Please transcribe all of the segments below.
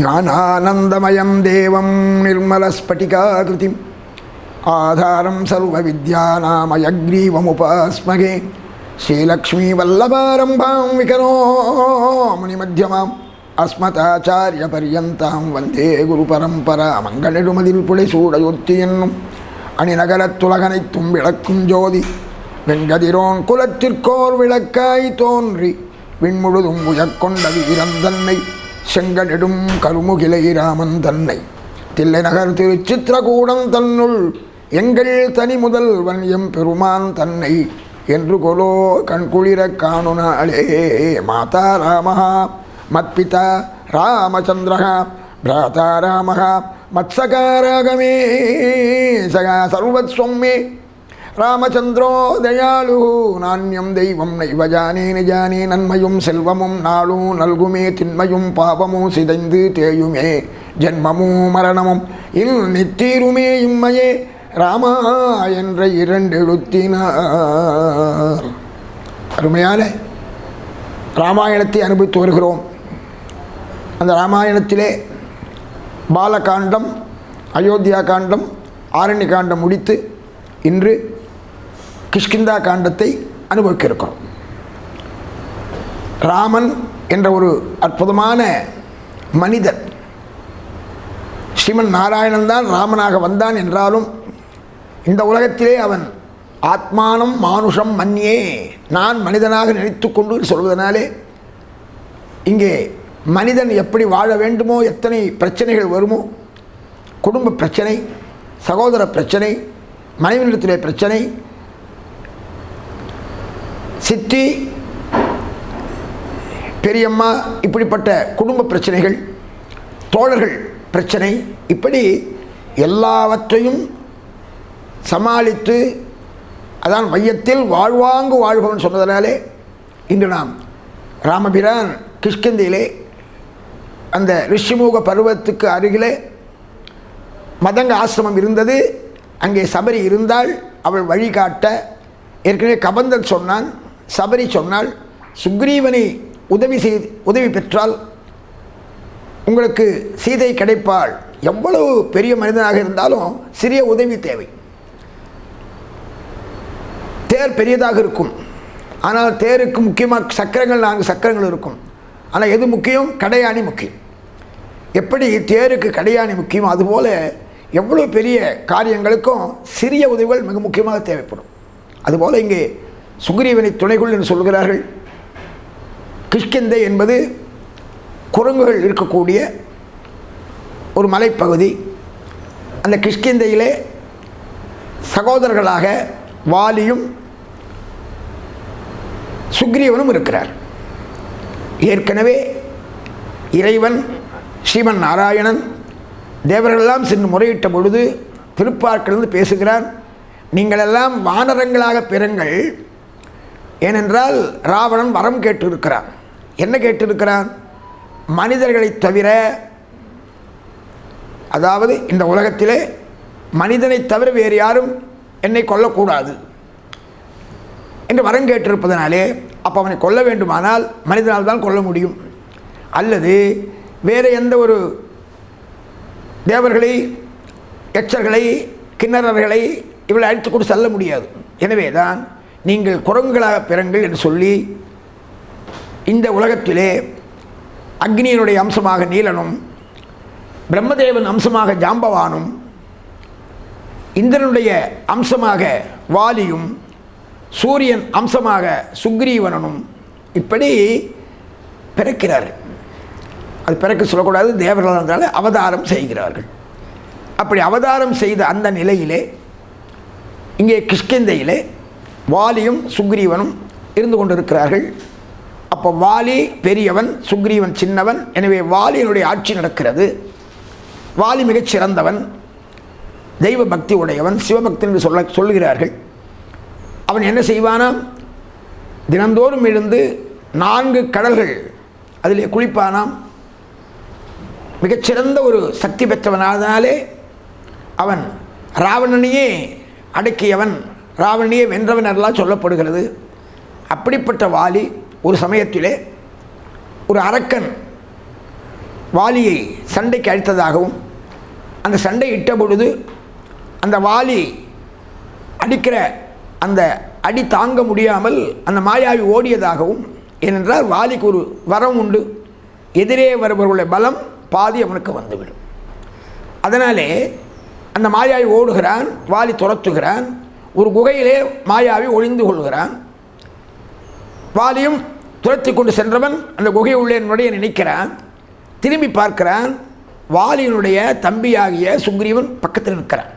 ஞானானந்தமயம் தேவம் நிர்மலஸ்பட்டிகாகிருதிம் ஆதாரம் சர்வவித்யாநாமயக்ரீவமுபாஸ்மகே ஸ்ரீலக்ஷ்மீவல்லபாரம்பாம் விகனோ முனிமத்தியமாம் அஸ்மதாச்சாரியபர்யந்தாம் வந்தே குருபரம்பரா மங்களெடுமதில் புடைசூடையொத்தி என்னும் அணிநகரத்துலகனைத்தும் விளக்கும் ஜோதி வெங்கதிரோன் குலத்திற்கோர் விளக்காய் தோன்றி விண்முழுதும் உயக்கொண்ட வீரந்தன்னை செங்கனெடும் கருமுகிலை ராமன் தன்னை தில்லை நகர் திருச்சித்திரகூடம் தன்னுள் எங்கள் தனி முதல்வன் எம் பெருமான் தன்னை என்று கொலோ கண்குளிர காணுனாளே. மாதா ராமஹா மத்பிதா ராமச்சந்திரஹா பிராதா ராமஹா மத்சகாராகமே சகா சர்வஸ்வம் மே ராமச்சந்திரோ தயாளு நானியம் தெய்வம் நைவஜானே நிஜானே நன்மையும் செல்வமும் நாளும் நல்குமே திண்மையும் பாவமும் சிதைந்து தேயுமே ஜென்மமும் மரணமும் இல் நித்தீருமே இம்மையே ராமா என்ற இரண்டெழுத்தினார். அருமையான ராமாயணத்தை அனுபவித்து வருகிறோம். அந்த ராமாயணத்திலே பாலகாண்டம், அயோத்தியா காண்டம், ஆரண்ய காண்டம் முடித்து இன்று கிஷ்கிந்தா காண்டத்தை அனுபவிக்க இருக்கிறோம். ராமன் என்ற ஒரு அற்புதமான மனிதன், ஸ்ரீமன் நாராயணன் தான் ராமனாக வந்தான் என்றாலும் இந்த உலகத்திலே அவன் ஆத்மானம் மானுஷம் மன்யே, நான் மனிதனாக நினைத்து கொண்டு சொல்வதனாலே இங்கே மனிதன் எப்படி வாழ வேண்டுமோ, எத்தனை பிரச்சனைகள் வருமோ, குடும்ப பிரச்சனை, சகோதர பிரச்சனை, மனைவியிடத்திலே பிரச்சனை, சித்தி பெரியம்மா, இப்படிப்பட்ட குடும்ப பிரச்சனைகள், தோழர்கள் பிரச்சனை, இப்படி எல்லாவற்றையும் சமாளித்து அதான் மையத்தில் வாழ்வாங்கு வாழ்பவன் சொன்னதனாலே இன்று நாம் ராமபிரான் கிஷ்கிந்தையிலே அந்த ரிஷிமுக பருவத்துக்கு அருகிலே மதங்க ஆசிரமம் இருந்தது. அங்கே சபரி இருந்தால் அவள் வழிகாட்ட. ஏற்கனவே கபந்தன் சொன்னான், சபரி சொன்னால் சுக்ரீவனை உதவி பெற்றால் உங்களுக்கு சீதை கிடைப்பாள். எவ்வளவு பெரிய மனிதனாக இருந்தாலும் சிறிய உதவி தேவை. தேர் பெரியதாக இருக்கும், ஆனால் தேருக்கு முக்கியமாக சக்கரங்கள் 4 சக்கரங்கள் இருக்கும். ஆனால் எது முக்கியம்? கடையாணி முக்கியம். எப்படி தேருக்கு கடையாணி முக்கியம், அதுபோல் எவ்வளோ பெரிய காரியங்களுக்கும் சிறிய உதவிகள் மிக முக்கியமாக தேவைப்படும். அதுபோல் இங்கே சுக்ரீவனை துணைக்குள் என்று சொல்கிறார்கள். கிஷ்கிந்தை என்பது குரங்குகள் இருக்கக்கூடிய ஒரு மலைப்பகுதி. அந்த கிஷ்கிந்தையிலே சகோதரர்களாக வாலியும் சுக்ரீவனும் இருக்கிறார். ஏற்கனவே இறைவன் ஸ்ரீமன் நாராயணன் தேவர்களெல்லாம் சென்று முறையிட்ட பொழுது திருப்பார்க்கிலிருந்து பேசுகிறான், நீங்களெல்லாம் வானரங்களாக பிறங்கள். ஏனென்றால் ராவணன் வரம் கேட்டிருக்கிறான். என்ன கேட்டிருக்கிறான்? மனிதர்களை தவிர, அதாவது இந்த உலகத்திலே மனிதனை தவிர வேறு யாரும் என்னை கொல்லக்கூடாது என்று வரம் கேட்டிருப்பதனாலே, அப்போ அவனை கொல்ல வேண்டுமானால் மனிதனால் தான் கொல்ல முடியும். அல்லது வேறு எந்த ஒரு தேவர்களை, யட்சர்களை, கிண்ணறர்களை இவளை அழைத்து கொண்டு செல்ல முடியாது. எனவே தான் நீங்கள் குரங்குகளாக பிறங்கள் என்று சொல்லி இந்த உலகத்திலே அக்னியினுடைய அம்சமாக நீலனும், பிரம்மதேவன் அம்சமாக ஜாம்பவானும், இந்திரனுடைய அம்சமாக வாலியும், சூரியன் அம்சமாக சுக்ரீவனும் இப்படி பிறக்கிறார். அது பிறக்க சொல்லக்கூடாது, தேவர்கள் என்றால் அவதாரம் செய்கிறார்கள். அப்படி அவதாரம் செய்த அந்த நிலையிலே இங்கே கிஷ்கிந்தையிலே வாலியும் சுக்ரீவனும் இருந்து கொண்டிருக்கிறார்கள். அப்போ வாலி பெரியவன், சுக்ரீவன் சின்னவன். எனவே வாலியினுடைய ஆட்சி நடக்கிறது. வாலி மிகச் சிறந்தவன், தெய்வ பக்தி உடையவன், சிவபக்தி என்று சொல்லுகிறார்கள். அவன் என்ன செய்வானாம்? தினந்தோறும் எழுந்து 4 கடல்கள் அதிலே குளிப்பானாம். மிகச்சிறந்த ஒரு சக்தி பெற்றவனானாலே அவன் ராவணனையே அடக்கியவன், ராவணனையே வென்றவன் எல்லாம் சொல்லப்படுகிறது. அப்படிப்பட்ட வாலி ஒரு சமயத்திலே ஒரு அரக்கன் வாலியை சண்டைக்கு அழைத்ததாகவும், அந்த சண்டை இட்ட பொழுது அந்த வாலி அடிக்கிற அந்த அடி தாங்க முடியாமல் அந்த மாயாவி ஓடியதாகவும், ஏனென்றால் வாலிக்கு ஒரு வரம் உண்டு, எதிரே வருபவர்களுடைய பலம் பாதி அவனுக்கு வந்துவிடும். அதனாலே அந்த மாயாவி ஓடுகிறான், வாலி துரத்துகிறான். ஒரு குகையிலே மாயாவி ஒளிந்து கொள்கிறான். வாலியும் துரத்தி கொண்டு சென்றவன் அந்த குகை உள்ளே நுழைய நினைக்கிறான். திரும்பி பார்க்கிறான், வாலியினுடைய தம்பியாகிய சுக்ரீவன் பக்கத்தில் நிற்கிறான்.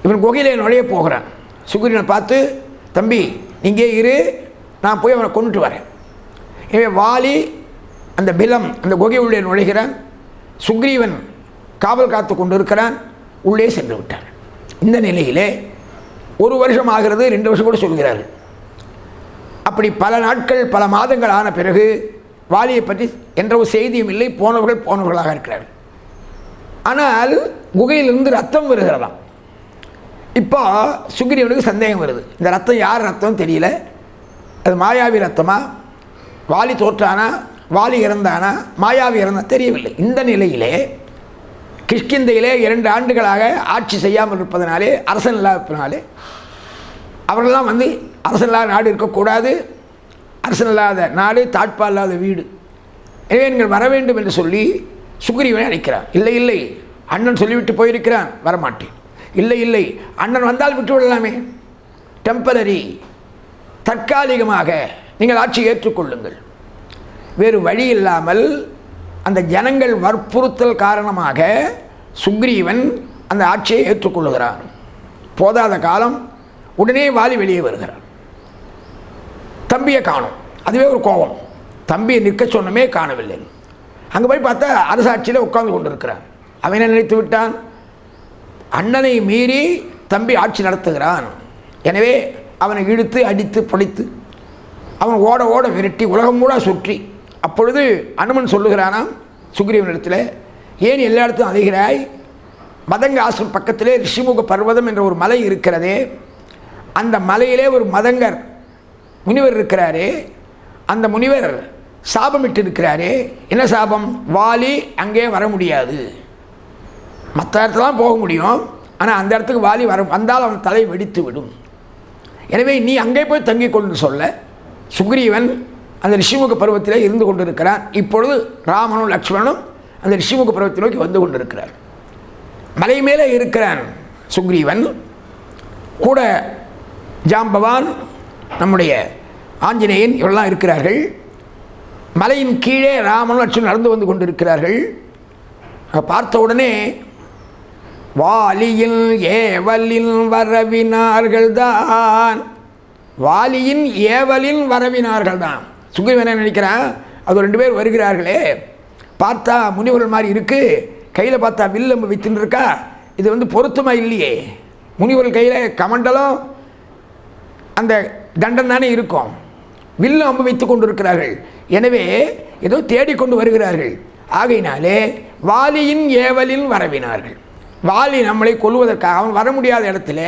இவன் குகையிலே நுழைய போகிறான். சுக்ரீவனை பார்த்து, தம்பி இங்கே இரு, நான் போய் அவனை கொண்டுட்டு வரேன். எனவே வாலி அந்த பிலம் அந்த குகை உள்ளே நுழைகிறான். சுக்ரீவன் காவல் காத்து கொண்டு இருக்கிறான். உள்ளே சென்று விட்டார். இந்த நிலையிலே 1 வருஷம் ஆகிறது, 2 வருஷம் கூட சொல்கிறார்கள். அப்படி பல நாட்கள் பல மாதங்கள் ஆன பிறகு வாலியை பற்றி என்ற ஒரு செய்தியும் இல்லை. போனவர்களாக இருக்கிறார்கள். ஆனால் குகையிலிருந்து ரத்தம் வருகிறதாம். இப்போ சுக்ரீவனுக்கு சந்தேகம் வருது, இந்த ரத்தம் யார் ரத்தம் தெரியல, அது மாயாவி ரத்தமா, வாலி தோற்றானா, வாலி இறந்தானா, மாயாவி இறந்தா தெரியவில்லை. இந்த நிலையிலே கிஷ்கிந்தையிலே 2 ஆண்டுகளாக ஆட்சி செய்யாமல் இருப்பதனாலே, அரசன் இல்லாதனாலே, அவர்களெல்லாம் வந்து அரசன் இல்லாத நாடு இருக்கக்கூடாது, அரசன் இல்லாத நாடு தாட்பா இல்லாத வீடு, எனவே நீங்கள் வர வேண்டும் என்று சொல்லி சுக்ரீவனை அழைக்கிறார். இல்லை இல்லை, அண்ணன் சொல்லிவிட்டு போயிருக்கிறான், வரமாட்டேன். இல்லை இல்லை, அண்ணன் வந்தால் விட்டு விடலாமே, டெம்பரரி, தற்காலிகமாக நீங்கள் ஆட்சியை ஏற்றுக்கொள்ளுங்கள். வேறு வழி இல்லாமல் அந்த ஜனங்கள் வற்புறுத்தல் காரணமாக சுக்ரீவன் அந்த ஆட்சியை ஏற்றுக்கொள்ளுகிறான். போதாத காலம் உடனே வாலி வெளியே வருகிறான். தம்பியை காணும். அதுவே ஒரு கோபம், தம்பியை நிற்க சொன்னமே காணவில்லை. அங்கே போய் பார்த்தா அரசாட்சியில் உட்கார்ந்து கொண்டிருக்கிறான். அவனை நினைத்து விட்டான், அண்ணனை மீறி தம்பி ஆட்சி நடத்துகிறான். எனவே அவனை இழுத்து அடித்து பொடித்து அவன் ஓட ஓட விரட்டி உலகம் கூட சுற்றி. அப்பொழுது அனுமன் சொல்லுகிறானாம் சுக்ரீவனிடத்தில், ஏன் எல்லா இடத்தும் அலைகிறாய்? மதங்க ஆசிரம் பக்கத்திலே ரிஷிமுக பர்வதம் என்ற ஒரு மலை இருக்கிறதே, அந்த மலையிலே ஒரு மதங்கர் முனிவர் இருக்கிறாரே, அந்த முனிவர் சாபமிட்டு இருக்கிறாரே. என்ன சாபம்? வாலி அங்கே வர முடியாது, மற்ற இடத்துலாம் போக முடியும், ஆனால் அந்த இடத்துக்கு வாலி வந்தால் அவன் தலை வெடித்து விடும். எனவே நீ அங்கே போய் தங்கிக் கொண்டு சொல்ல. சுக்ரீவன் அந்த ரிஷிமுக பருவத்திலே இருந்து கொண்டிருக்கிறான். இப்பொழுது ராமனும் லக்ஷ்மணனும் அந்த ரிஷிமுக பருவத்தை நோக்கி வந்து கொண்டிருக்கிறார். மலை மேலே இருக்கிறான் சுக்ரீவன், கூட ஜாம்பவான், நம்முடைய ஆஞ்சநேயன் இவெல்லாம் இருக்கிறார்கள். மலையின் கீழே ராமனும் லட்சுமணன் நடந்து வந்து கொண்டிருக்கிறார்கள். பார்த்த உடனே வாலியின் ஏவலின் வரவினார்கள் தான், வாலியின் ஏவலின் வரவினார்கள் தான். சுக்ரீவன் என்ன நினைக்கிறான், அது 2 பேர் வருகிறார்களே, பார்த்தா முனிவர்கள் மாதிரி இருக்குது, கையில் பார்த்தா வில்லம்பு வித்துன்னு இருக்கா, இது வந்து பொருத்தமாக இல்லையே. முனிவர்கள் கையில் கமண்டலம் அந்த தண்டம் தானே இருக்கும், வில்லும் அம்பு வைத்து கொண்டு இருக்கிறார்கள். எனவே ஏதோ தேடிக்கொண்டு வருகிறார்கள். ஆகையினாலே வாலியின் ஏவலின் வரவினார்கள். வாலி நம்மளை கொல்வதற்காக அவன் வர முடியாத இடத்துல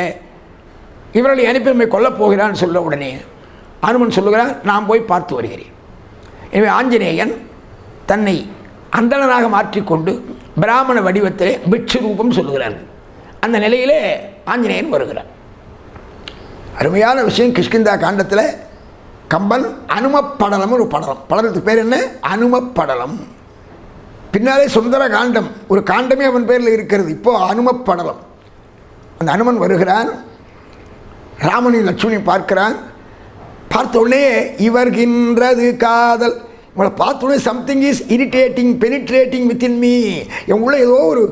இவர்களை அனுப்பி நம்மை கொல்லப் போகிறான்னு சொல்ல உடனே அனுமன் சொல்லுகிறான், நான் போய் பார்த்து வருகிறேன். எனவே ஆஞ்சநேயன் தன்னை அந்தணனாக மாற்றிக்கொண்டு பிராமண வடிவத்திலே பிட்சு ரூபம் சொல்லுகிறார்கள். அந்த நிலையிலே ஆஞ்சநேயன் வருகிறார். அருமையான விஷயம். கிஷ்கிந்தா காண்டத்தில் கம்பன் அனுமப்படலம் ஒரு படலம், படலத்துக்கு பேர் என்ன? அனுமப்படலம். பின்னாலே சுந்தர காண்டம், ஒரு காண்டமே அவன் பேரில் இருக்கிறது. இப்போது அனுமப்படலம். அந்த அனுமன் வருகிறான், ராமனையும் லட்சுமணியும் பார்க்கிறான். பார்த்த உடனே இவர்கின்றது காதல். உங்களை பார்த்த உடனே something is irritating penetrating within me, என் உள்ள ஏதோ ஒரு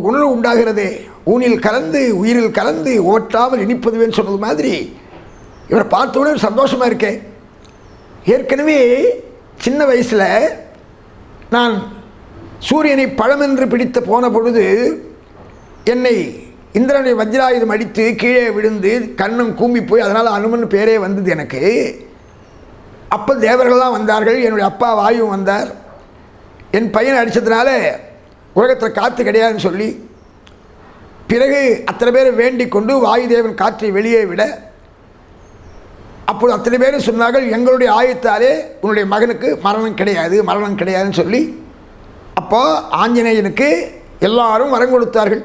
உணர்வு உண்டாகிறதே, ஊனில் கலந்து உயிரில் கலந்து ஓட்டாமல் இனிப்பதுவேன்னு சொன்னது மாதிரி இவரை பார்த்த உடனே சந்தோஷமாக இருக்கேன். ஏற்கனவே சின்ன வயசில் நான் சூரியனை பழமென்று பிடித்த போன பொழுது என்னை இந்திரனை வஜ்ராயுதம் அடித்து கீழே விழுந்து கண்ணம் கூம்பி போய் அதனால் அனுமன் பேரே வந்தது எனக்கு. அப்போ தேவர்கள்லாம் வந்தார்கள், என்னுடைய அப்பா வாயு வந்தார். என் பையனை அடித்ததுனால உலகத்தில் காற்று கிடையாதுன்னு சொல்லி பிறகு அத்தனை பேரை வேண்டிக் கொண்டு வாயுதேவன் காற்றை வெளியே விட, அப்போது அத்தனை பேரும் சொன்னார்கள், எங்களுடைய ஆயத்தாலே உன்னுடைய மகனுக்கு மரணம் கிடையாதுன்னு சொல்லி அப்போது ஆஞ்சநேயனுக்கு எல்லாரும் வரம் கொடுத்தார்கள்.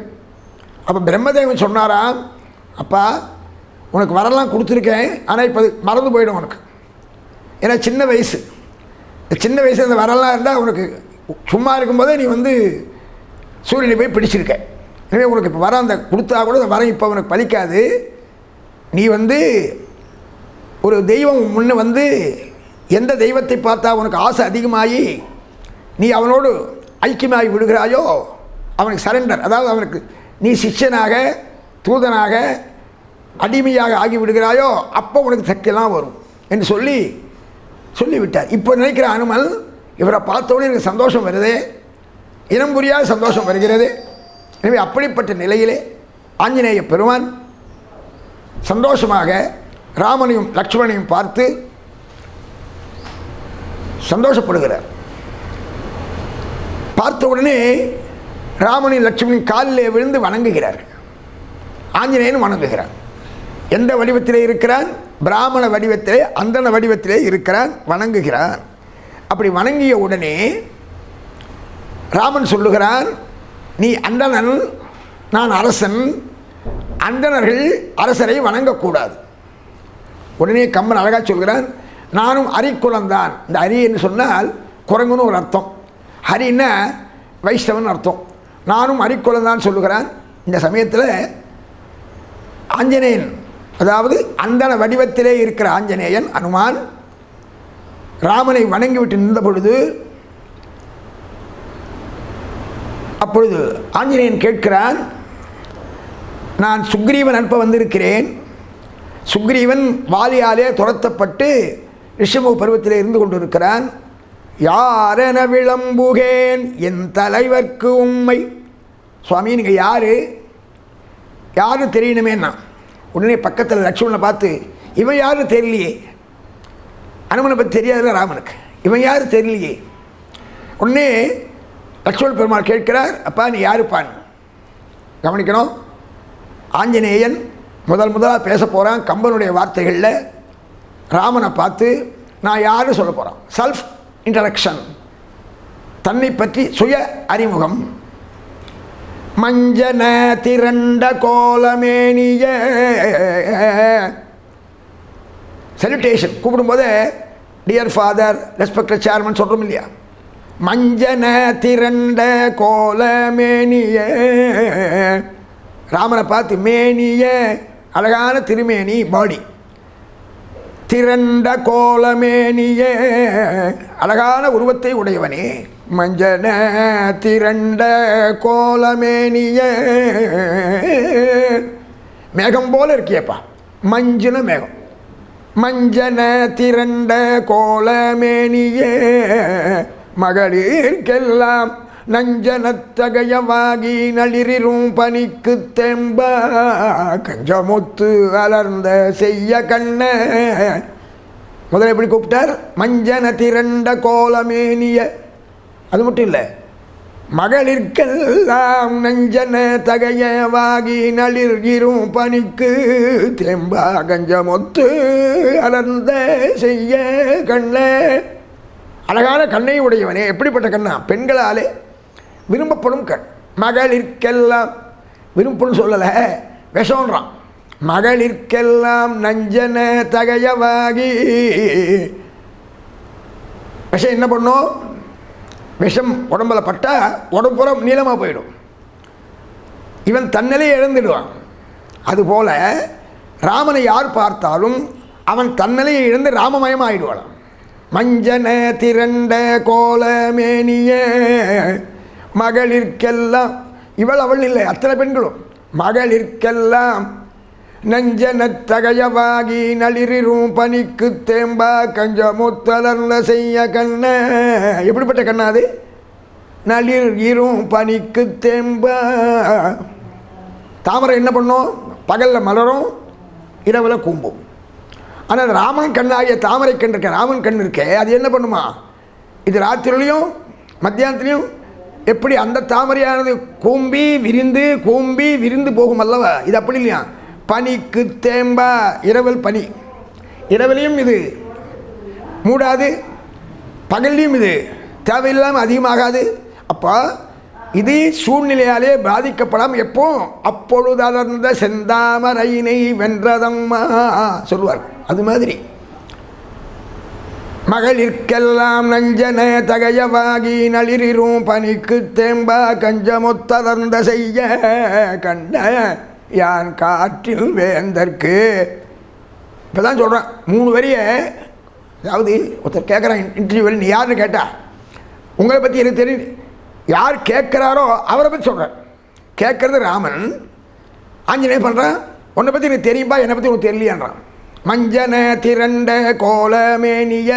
அப்போ பிரம்மதேவன் சொன்னாராம், அப்பா உனக்கு வரலாம் கொடுத்துருக்கேன், ஆனால் இப்போ மறந்து போயிடும் உனக்கு. ஏன்னா சின்ன வயசு, சின்ன வயசு அந்த வரலாம் இருந்தால் உனக்கு சும்மா இருக்கும்போதே நீ சூரியனை போய் பிடிச்சிருக்க. எனவே உனக்கு இப்போ வர அந்த கொடுத்தா கூட அந்த வரம் இப்போ உனக்கு பலிக்காது. நீ ஒரு தெய்வம் முன்ன எந்த தெய்வத்தை பார்த்தா உனக்கு ஆசை அதிகமாகி நீ அவனோடு ஐக்கியமாகி விடுகிறாயோ அவனுக்கு சரண்டர், அதாவது அவனுக்கு நீ சிஷ்யனாக தூதனாக அடிமையாக ஆகி விடுகிறாயோ அப்போ உனக்கு சக்தியெல்லாம் வரும் என்று சொல்லிவிட்டார். இப்போ நினைக்கிற அனுமல் இவரை பார்த்தோன்னே எனக்கு சந்தோஷம் வருதே, இனம் புரியாத சந்தோஷம் வருகிறது. எனவே அப்படிப்பட்ட நிலையிலே ஆஞ்சநேய பெருமான் சந்தோஷமாக ராமனையும் லக்ஷ்மணையும் பார்த்து சந்தோஷப்படுகிறார். பார்த்த உடனே ராமனையும் லட்சுமணியும் காலிலே விழுந்து வணங்குகிறார். ஆஞ்சநேயனும் வணங்குகிறார். எந்த வடிவத்திலே இருக்கிறான்? பிராமண வடிவத்திலே, அந்தன வடிவத்திலே இருக்கிறான், வணங்குகிறான். அப்படி வணங்கிய உடனே ராமன் சொல்லுகிறான், நீ அந்தணன், நான் அரசன், அந்தணர்கள் அரசரை வணங்கக்கூடாது. உடனே கம்பன் அழகாக சொல்கிறான், நானும் அரிக்குலந்தான். இந்த அரி என்று சொன்னால் குரங்குன்னு ஒரு அர்த்தம், ஹரின்னா வைஷ்ணவன் அர்த்தம். நானும் அரிக்குலந்தான் சொல்லுகிறான். இந்த சமயத்தில் ஆஞ்சநேயன், அதாவது அந்தன வடிவத்திலே இருக்கிற ஆஞ்சநேயன் அனுமான் ராமனை வணங்கிவிட்டு நின்ற பொழுது, அப்பொழுது ஆஞ்சநேயன் கேட்கிறான், நான் சுக்ரீவன் அனுப்ப வந்திருக்கிறேன். சுக்ரீவன் வாலியாலே துரத்தப்பட்டு ரிஷப பருவத்திலே இருந்து கொண்டிருக்கிறான். யாரென விளம்புகேன் என் தலைவர்க்கு உண்மை. சுவாமி நீங்கள் யாரு தெரியணுமேன்னா உடனே பக்கத்தில் லக்ஷ்மணனை பார்த்து, இவன் யாரும் தெரியலையே, அனுமனை பற்றி தெரியாதுல்ல ராமனுக்கு, இவன் யாரும் தெரியலையே. உடனே லக்ஷ்மண பெருமாள் கேட்கிறார், அப்பா நீ யாருப்பான்? கவனிக்கணும், ஆஞ்சநேயன் முதலாக பேச போகிறான். கம்பனுடைய வார்த்தைகளில் ராமனை பார்த்து நான் யாருன்னு சொல்ல போகிறான். செல்ஃப் இன்ட்ரடக்ஷன், தன்னை பற்றி சுய அறிமுகம். மஞ்சன திரண்ட கோலமேனிய சல்யூட்டேஷன் கூப்பிடும்போது டியர் ஃபாதர், ரெஸ்பெக்டட் சேர்மன் சொல்கிறோம் இல்லையா? மஞ்சன திரண்ட கோலமேனிய, ராமனை பார்த்து மேனிய அழகான திருமேனி, பாடி. திரண்ட கோலமேனிய அழகான உருவத்தை உடையவனே. மஞ்சன திரண்ட கோலமேனிய, மேகம் போல இருக்கியப்பா, மஞ்சுன மேகம். மஞ்சன திரண்ட கோலமேனிய மகளிர்க்கெல்லாம் நஞ்சனத்தகையவாகி நளிரும் பனிக்கு தெம்ப கஞ்சமுத்து அலர்ந்த செய்ய கண்ண. முதல்ல எப்படி கூப்பிட்டார்? மஞ்சன திரண்ட கோலமேனிய. அது மட்டும் இல்லை, மகளிர்க்கெல்லாம் நஞ்சன தகையவாகி நளிரும் பனிக்கு தெம்பா கஞ்சமுத்து அலர்ந்த செய்ய கண்ண. அழகான கண்ணை உடையவனே. எப்படிப்பட்ட கண்ணா? பெண்களாலே விரும்பப்படும் கண். மகளிர்க்கெல்லாம், விரும்பப்படும் சொல்லலை, விஷம்ன்றான். மகளிர்க்கெல்லாம் நஞ்சன தகையவாகி. விஷம் என்ன பண்ணும்? விஷம் உடம்புல பட்டால் உடம்புறம் நீளமாக போயிடும், இவன் தன்னிலையை இழந்துடுவான். அதுபோல் ராமனை யார் பார்த்தாலும் அவன் தன்னிலையை இழந்து ராமமயம் ஆகிடுவான். மஞ்சன திரண்ட கோலமேனிய மகளிர்க்கெல்லாம், அவள் இல்லை, அத்தனை பெண்களும் மகளிர்க்கெல்லாம் நஞ்சனத்தகையவாகி நளிரும் பனிக்கு தேம்பா கஞ்சமுத்தலர்ந்த செய்ய கண்ண. எப்படிப்பட்ட கண்ணா அது? நளிரும் பனிக்கு தேம்பா. தாமரை என்ன பண்ணும்? பகலில் மலரும், இரவில் கூம்பும். ஆனால் ராமன் கண்ணாகிய தாமரை கண் இருக்க, ராமன் கண் இருக்கே, அது என்ன பண்ணுமா? இது ராத்திரிலையும் மத்தியானத்துலேயும் எப்படி அந்த தாமரையானது கூம்பி விரிந்து போகும் அல்லவா? இது அப்படி இல்லையா? பனிக்கு தேம்பா, இரவல் பனி, இரவிலையும் இது மூடாது, பகல்லையும் இது தேவையில்லாமல் அதிகமாகாது. அப்போ இது சூழ்நிலையாலே பாதிக்கப்படாமல் எப்போ அப்பொழுது அலர்ந்த செந்தாமரையினை வென்றதம்மா சொல்லுவார். அது மாதிரி மகளிர்க்கெல்லாம் நஞ்சன தகையவாகி நளிரும் பனிக்கு தேம்பா கஞ்சமொத்தலர்ந்த செய்ய கண்ட யான் காற்றில் வேந்தற்கு. இப்போ தான் சொல்கிறேன் 3 வரிய. அதாவது ஒருத்தர் கேட்குறான் இன்டர்வியூவில், நீ யாருன்னு கேட்டா உங்களை பற்றி எனக்கு தெரியும். யார் கேட்குறாரோ அவரை பற்றி சொல்கிறார். கேட்குறது ராமன். ஆஞ்சநேயன் பண்ணுறான், உன்னை பற்றி எனக்கு தெரியும்பா, என்னை பற்றி உனக்கு தெரியலையான்றான். மஞ்சன திரண்ட கோலமேனிய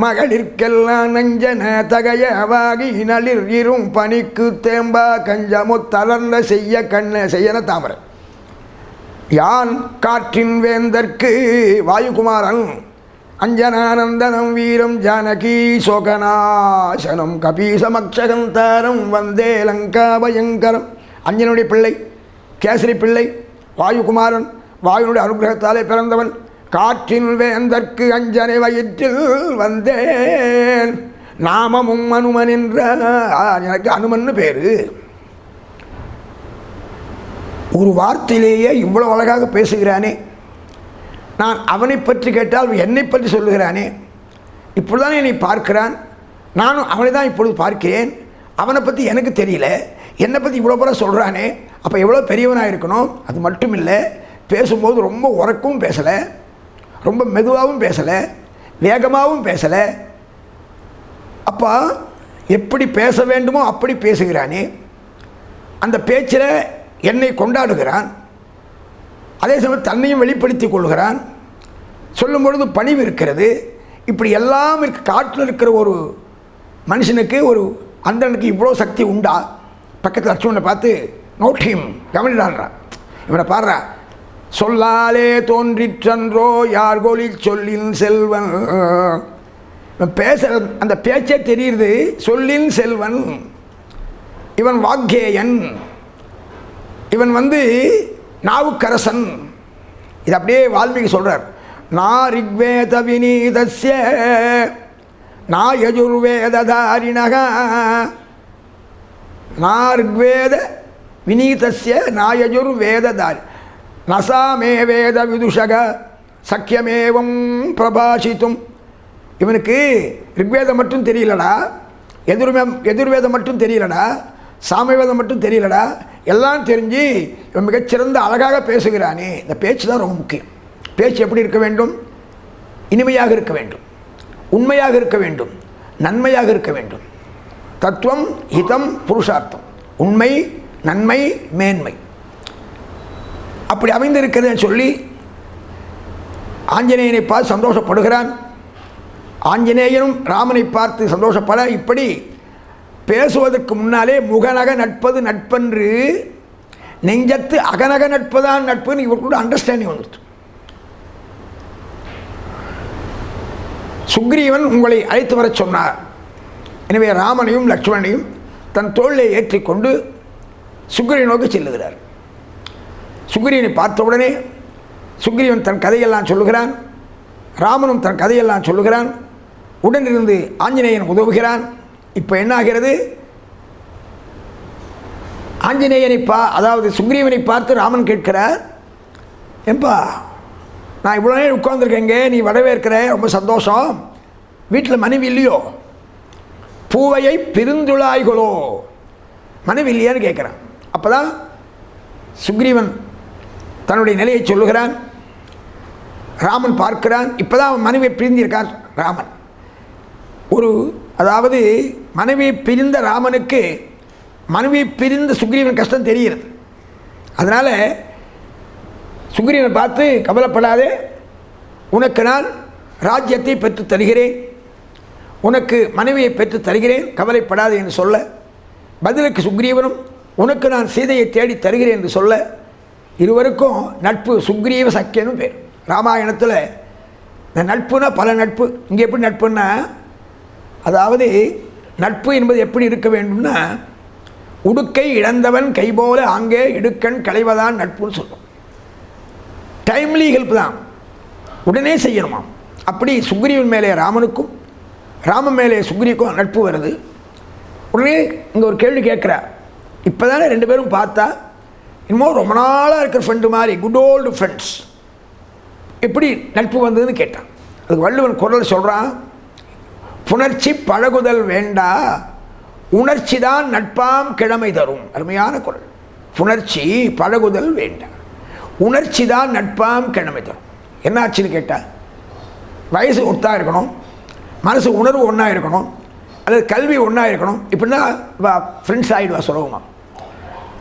மகளிர்க்கெல்லாம் நஞ்சன தகையவாகி நளிர் இரும் பனிக்கு தேம்பா கஞ்சமுத்தலர்ந்த செய்ய கண்ண செய்யன தாமரை. யான் காற்றின் வேந்தற்கு வாயுகுமாரன் அஞ்சனானந்தனம் வீரம் ஜானகி சோகநாசனம் கபீசமக்ஷகந்தாரம் வந்தே லங்கா பயங்கரம். அஞ்சனுடைய பிள்ளை, கேசரி பிள்ளை, வாயுகுமாரன், வாயுனுடைய அனுகிரகத்தாலே பிறந்தவன். காற்றின் வேந்தற்கு அஞ்சனை வயிற்றில் வந்தேன். நாமமும் அனுமன் என்ற எனக்கு அனுமன்னு பேரு. ஒரு வார்த்தையிலேயே இவ்வளவு அழகாக பேசுகிறானே. நான் அவனை பற்றி கேட்டால் என்னை பற்றி சொல்லுகிறானே. இப்பொழுதுதான் என்னை பார்க்கிறான், நானும் அவனை தான் இப்பொழுது பார்க்கிறேன். அவனை பற்றி எனக்கு தெரியல, என்னை பற்றி இவ்வளோ பேர சொல்கிறானே. அப்போ எவ்வளோ பெரியவனாக இருக்கணும். அது மட்டும் இல்லை, பேசும்போது ரொம்ப உரக்கவும் பேசலை, ரொம்ப மெதுவாகவும் பேசலை, வேகமாகவும் பேசலை. அப்போ எப்படி பேச வேண்டுமோ அப்படி பேசுகிறானே. அந்த பேச்சில் என்னை கொண்டாடுகிறான், அதே சமயம் தன்னையும் வெளிப்படுத்தி கொள்கிறான். சொல்லும் பொழுது பணிவு இருக்கிறது. இப்படி எல்லாம் காட்டில் இருக்கிற ஒரு மனுஷனுக்கு, ஒரு அந்தனுக்கு இவ்வளோ சக்தி உண்டா? பக்கத்தில் லட்சுமணனை பார்த்து நோட்டியும் கவனிடான்றான். இவனை பாடுறா, சொல்லாலே தோன்றிற்றன்றோ யார் கோலி சொல்லின் செல்வன். பேசுகிற அந்த பேச்சே தெரியுது, சொல்லின் செல்வன். இவன் வாக்கேயன், இவன் நாவுக்கரசன். இது அப்படியே வால்மீகி சொல்கிறார். நா ரிக்வேத வினீதஸ்ய நா யஜுர்வேததாரிணக. நா ரிக்வேத வினீதஸ்ய நா யஜுர்வேததாரி நசாமே வேத விதுஷக சக்கியமேவம் பிரபாஷித்தும். இவனுக்கு ரிக்வேதம் மட்டும் தெரியலடா, எதிர்வேதம் மட்டும் தெரியலடா, சாமவேதம் மட்டும் தெரியலடா, எல்லாம் தெரிஞ்சு இவன் மிகச்சிறந்த அழகாக பேசுகிறானே. இந்த பேச்சு தான் ரொம்ப முக்கியம். பேச்சு எப்படி இருக்க வேண்டும்? இனிமையாக இருக்க வேண்டும், உண்மையாக இருக்க வேண்டும், நன்மையாக இருக்க வேண்டும். தத்துவம், ஹிதம், புருஷார்த்தம், உண்மை, நன்மை, மேன்மை அப்படி அமைந்திருக்கிறத சொல்லி ஆஞ்சநேயனை பார்த்து சந்தோஷப்படுகிறான். ஆஞ்சநேயனும் ராமனை பார்த்து சந்தோஷப்பட, இப்படி பேசுவதற்கு முன்னாலே முகநக நட்பது நட்பன்று நெஞ்சத்து அகநக நட்புதான் நட்புன்னு இவர்களுடைய அண்டர்ஸ்டாண்டிங் வந்துடுச்சு. சுக்ரீவன் உங்களை அழைத்து வர சொன்னார். எனவே ராமனையும் லக்ஷ்மணனையும் தன் தோளிலே ஏற்றிக்கொண்டு சுக்ரீவன் நோக்கி செல்லுகிறார். சுக்ரீவனை பார்த்தவுடனே சுக்ரீவன் தன் கதையெல்லாம் சொல்லுகிறான், ராமனும் தன் கதையெல்லாம் சொல்லுகிறான். உடனிருந்து ஆஞ்சநேயன் உதவுகிறான். இப்போ என்ன ஆகிறது? ஆஞ்சநேயனை அதாவது சுக்ரீவனை பார்த்து ராமன் கேட்கிறார், ஏன்பா நான் இவ்வளோ நேரம் உட்கார்ந்துருக்கேங்க, நீ வரவேற்கிற, ரொம்ப சந்தோஷம். வீட்டில் மனைவி இல்லையோ? பூவையை பிரிந்துளாய்களோ, மனைவி இல்லையான்னு கேட்குறான். அப்போ தான் சுக்ரீவன் தன்னுடைய நிலையை சொல்லுகிறான். ராமன் பார்க்கிறான். இப்போ தான் அவன் மனைவியை பிரிந்திருக்கான் ராமன். அதாவது மனைவியை பிரிந்த ராமனுக்கு மனைவியை பிரிந்த சுக்ரீவன் கஷ்டம் தெரிகிறது. அதனால் சுக்ரீவனை பார்த்து, கவலைப்படாதே, உனக்கு நான் ராஜ்யத்தை பெற்று தருகிறேன், உனக்கு மனைவியை பெற்று தருகிறேன், கவலைப்படாதே என்று சொல்ல, பதிலுக்கு சுக்ரீவனும் உனக்கு நான் சீதையை தேடி தருகிறேன் என்று சொல்ல, இருவருக்கும் நட்பு சுக்ரீவ சக்கியனும் பேர். ராமாயணத்தில் இந்த நட்புனா பல நட்பு. இங்கே எப்படி நட்புன்னா, அதாவது நட்பு என்பது எப்படி இருக்க வேண்டும்னா, உடுக்கை இழந்தவன் கைபோல அங்கே இடுக்கண் களைவதான் நட்புன்னு சொல்லுவோம். டைம்லி ஹெல்ப் தான், உடனே செய்யணுமாம். அப்படி சுக்ரீவன் மேலே ராமனுக்கும், ராமன் மேலே சுக்ரீவுக்கும் நட்பு வருது. உடனே இங்கே ஒரு கேள்வி கேட்குறா, இப்போ தானே 2 பேரும் பார்த்தா, இன்னமும் ரொம்ப நாளாக இருக்கிற ஃப்ரெண்டு மாதிரி, குட் ஓல்டு ஃப்ரெண்ட்ஸ், எப்படி நட்பு வந்ததுன்னு கேட்டான். அதுக்கு வள்ளுவன் குரல் சொல்கிறான், புணர்ச்சி பழகுதல் வேண்டா, உணர்ச்சி தான் நட்பாம் கிழமை தரும். அருமையான குரல். புணர்ச்சி பழகுதல் வேண்டாம், உணர்ச்சி தான் நட்பாம் கிழமை தரும். என்ன ஆச்சுன்னு கேட்டால், வயசு ஒத்தா இருக்கணும், மனசு உணர்வு ஒன்றா இருக்கணும், அல்லது கல்வி ஒன்றா இருக்கணும், இப்படின்னா ஃப்ரெண்ட்ஸ் ஆகிடுவா சுலபமா.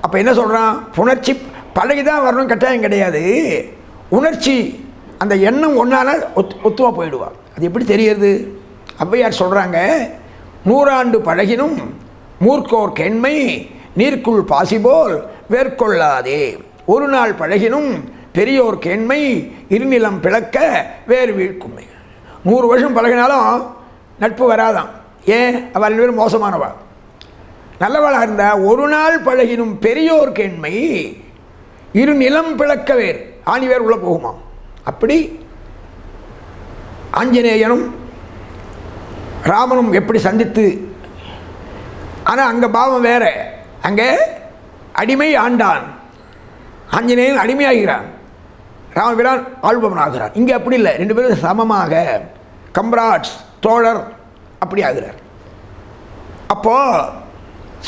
அப்போ என்ன சொல்கிறான், புணர்ச்சி பழகி தான் வரணும் கட்டாயம் கிடையாது, உணர்ச்சி அந்த எண்ணம் ஒன்றான ஒத்துவா போயிடுவார். அது எப்படி தெரியுது? ஔவையார் சொல்கிறாங்க, 100 ஆண்டு பழகினும் மூர்க்கோர் கெண்மை நீர்க்குள் பாசிபோல் வேர்கொள்ளாதே, ஒரு நாள் பழகினும் பெரியோர் கேண்மை இருநிலம் பிளக்க வேறு வீழ்க்குமை. 100 வருஷம் பழகினாலும் நட்பு வராதான். ஏன்? அவள் 2 பேரும் மோசமானவா. நல்லவளாக இருந்தால் ஒரு நாள் பழகினும் பெரியோர் கேண்மை இரு நிலம் பிளக்க வேறு, ஆணி வேறு உள்ள போகுமா. அப்படி ஆஞ்சநேயனும் ராமனும் எப்படி சந்தித்து, ஆனால் அங்கே பாவம் வேற, அங்கே அடிமை ஆண்டான், ஆஞ்சநேயன் அடிமையாகிறான், ராமபிரான் ஆள்பவன் ஆகிறான். இங்கே அப்படி இல்லை, 2 பேரும் சமமாக கம்ராட்ஸ், தோழர் அப்படி ஆகிறார். அப்போது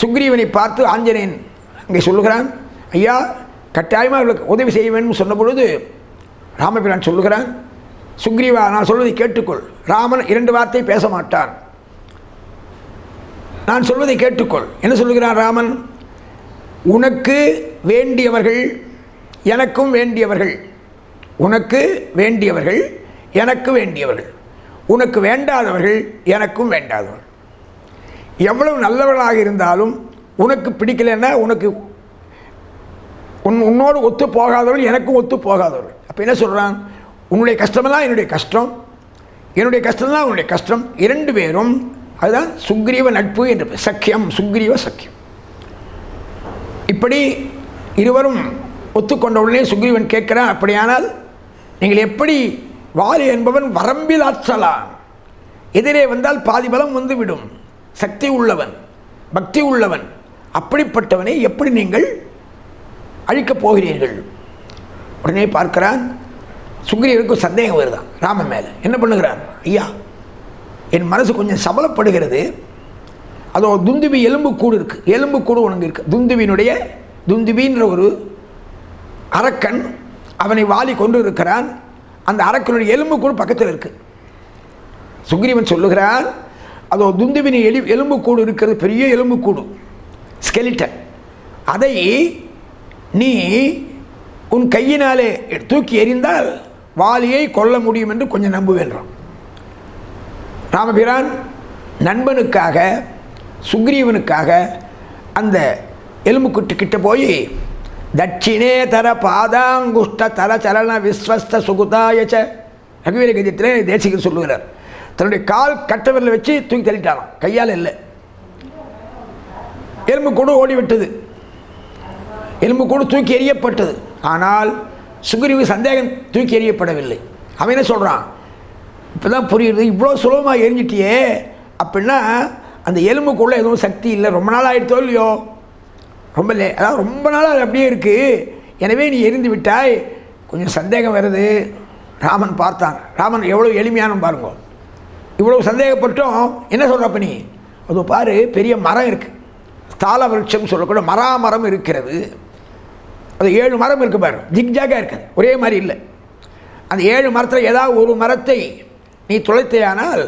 சுக்ரீவனை பார்த்து ஆஞ்சநேயன் அங்கே சொல்லுகிறான், ஐயா கட்டாயமாக அவர்களுக்கு உதவி செய்ய வேண்டும் சொன்ன பொழுது ராமபிரான் சொல்லுகிறான், சுக்ரீவா நான் சொல்வதை கேட்டுக்கொள். ராமன் 2 வார்த்தை பேச மாட்டான், நான் சொல்வதை கேட்டுக்கொள். என்ன சொல்லுகிறான் ராமன்? உனக்கு வேண்டியவர்கள் எனக்கும் வேண்டியவர்கள், உனக்கு வேண்டியவர்கள் எனக்கு வேண்டியவர்கள், உனக்கு வேண்டாதவர்கள் எனக்கும் வேண்டாதவர்கள். எவ்வளவு நல்லவர்களாக இருந்தாலும் உனக்கு பிடிக்கலைன்னா உனக்கு உன்னோடு ஒத்து போகாதவர்கள் எனக்கும் ஒத்து போகாதவர்கள். அப்போ என்ன சொல்கிறான்? உன்னுடைய கஷ்டமெல்லாம் என்னுடைய கஷ்டம், என்னுடைய கஷ்டம்தான் உன்னுடைய கஷ்டம், 2 பேரும். அதுதான் சுக்ரீவ நட்பு என்று, சக்கியம், சுக்ரீவ சக்கியம். இப்படி இருவரும் ஒத்துக்கொண்ட உடனே சுக்ரீவன் கேட்கிறான், அப்படியானால் நீங்கள் எப்படி, வாலி என்பவன் வரம்பில் ஆற்றலான், எதிரே வந்தால் பாதி பலம் வந்துவிடும், சக்தி உள்ளவன், பக்தி உள்ளவன், அப்படிப்பட்டவனை எப்படி நீங்கள் அழிக்கப் போகிறீர்கள்? உடனே பார்க்கிறான், சுக்ரீவனுக்கு சந்தேகம் வருதான் ராமன் மேலே. என்ன பண்ணுகிறான்? ஐயா என் மனசு கொஞ்சம் சபலப்படுகிறது, அதோ துந்துபி எலும்புக்கூடு இருக்குது, எலும்புக்கூடு உனக்கு இருக்குது, துந்துபியினுடைய, துந்துபின்ற ஒரு அரக்கன், அவனை வாலி கொண்டு இருக்கிறான், அந்த அரக்கனுடைய எலும்புக்கூடு பக்கத்தில் இருக்குது. சுக்ரீவன் சொல்லுகிறான், அதோ துந்துபின் எலும்புக்கூடு இருக்கிறது, பெரிய எலும்புக்கூடு, ஸ்கெலிட்டன், அதை நீ உன் கையினாலே தூக்கி எறிந்தால் வாலியை கொல்ல முடியும் என்று கொஞ்சம் நம்புவேன்றான். ராமபிரான் நண்பனுக்காக, சுக்ரீவனுக்காக அந்த எலும்புக்கூட்டு கிட்ட போய், தட்சிணே தர பாதாங்குஷ்ட தர சலன விஸ்வஸ்த சுகுதாயச்ச, ரகுவீர கஜத்திலே தேசிகர் சொல்லுகிறார், தன்னுடைய கால் கட்டவரில் வச்சு தூக்கி தள்ளிட்டாராம், கையால் இல்லை. எலும்புக்கூடு ஓடிவிட்டது, எலும்புக்கூடு தூக்கி எறியப்பட்டது. ஆனால் சுக்ரீவ சந்தேகம் தூக்கி எறியப்படவில்லை. அவன் என்ன சொல்கிறான்? இப்போ தான் புரியுது, இவ்வளோ சுலபமாக எரிஞ்சிட்டியே, அப்படின்னா அந்த எலும்புக்குள்ளே எதுவும் சக்தி இல்லை, ரொம்ப நாள் ஆகிடுத்தோ இல்லையோ, அதாவது ரொம்ப நாள் அது அப்படியே இருக்குது, எனவே நீ எரிந்து விட்டாய், கொஞ்சம் சந்தேகம் வருது. ராமன் பார்த்தான், ராமன் எவ்வளோ எளிமையான பாருங்க, இவ்வளோ சந்தேகப்பட்டோம். என்ன சொல்கிறப்ப நீ, அது பாரு பெரிய மரம் இருக்குது, தாள விருட்சம் சொல்லக்கூட மரம் இருக்கிறது, அது 7 மரம் இருக்குது பாரு, ஜிக்ஜாகாக இருக்குது, ஒரே மாதிரி இல்லை. அந்த 7 மரத்தில் ஏதாவது ஒரு மரத்தை நீ துளைத்தையானால்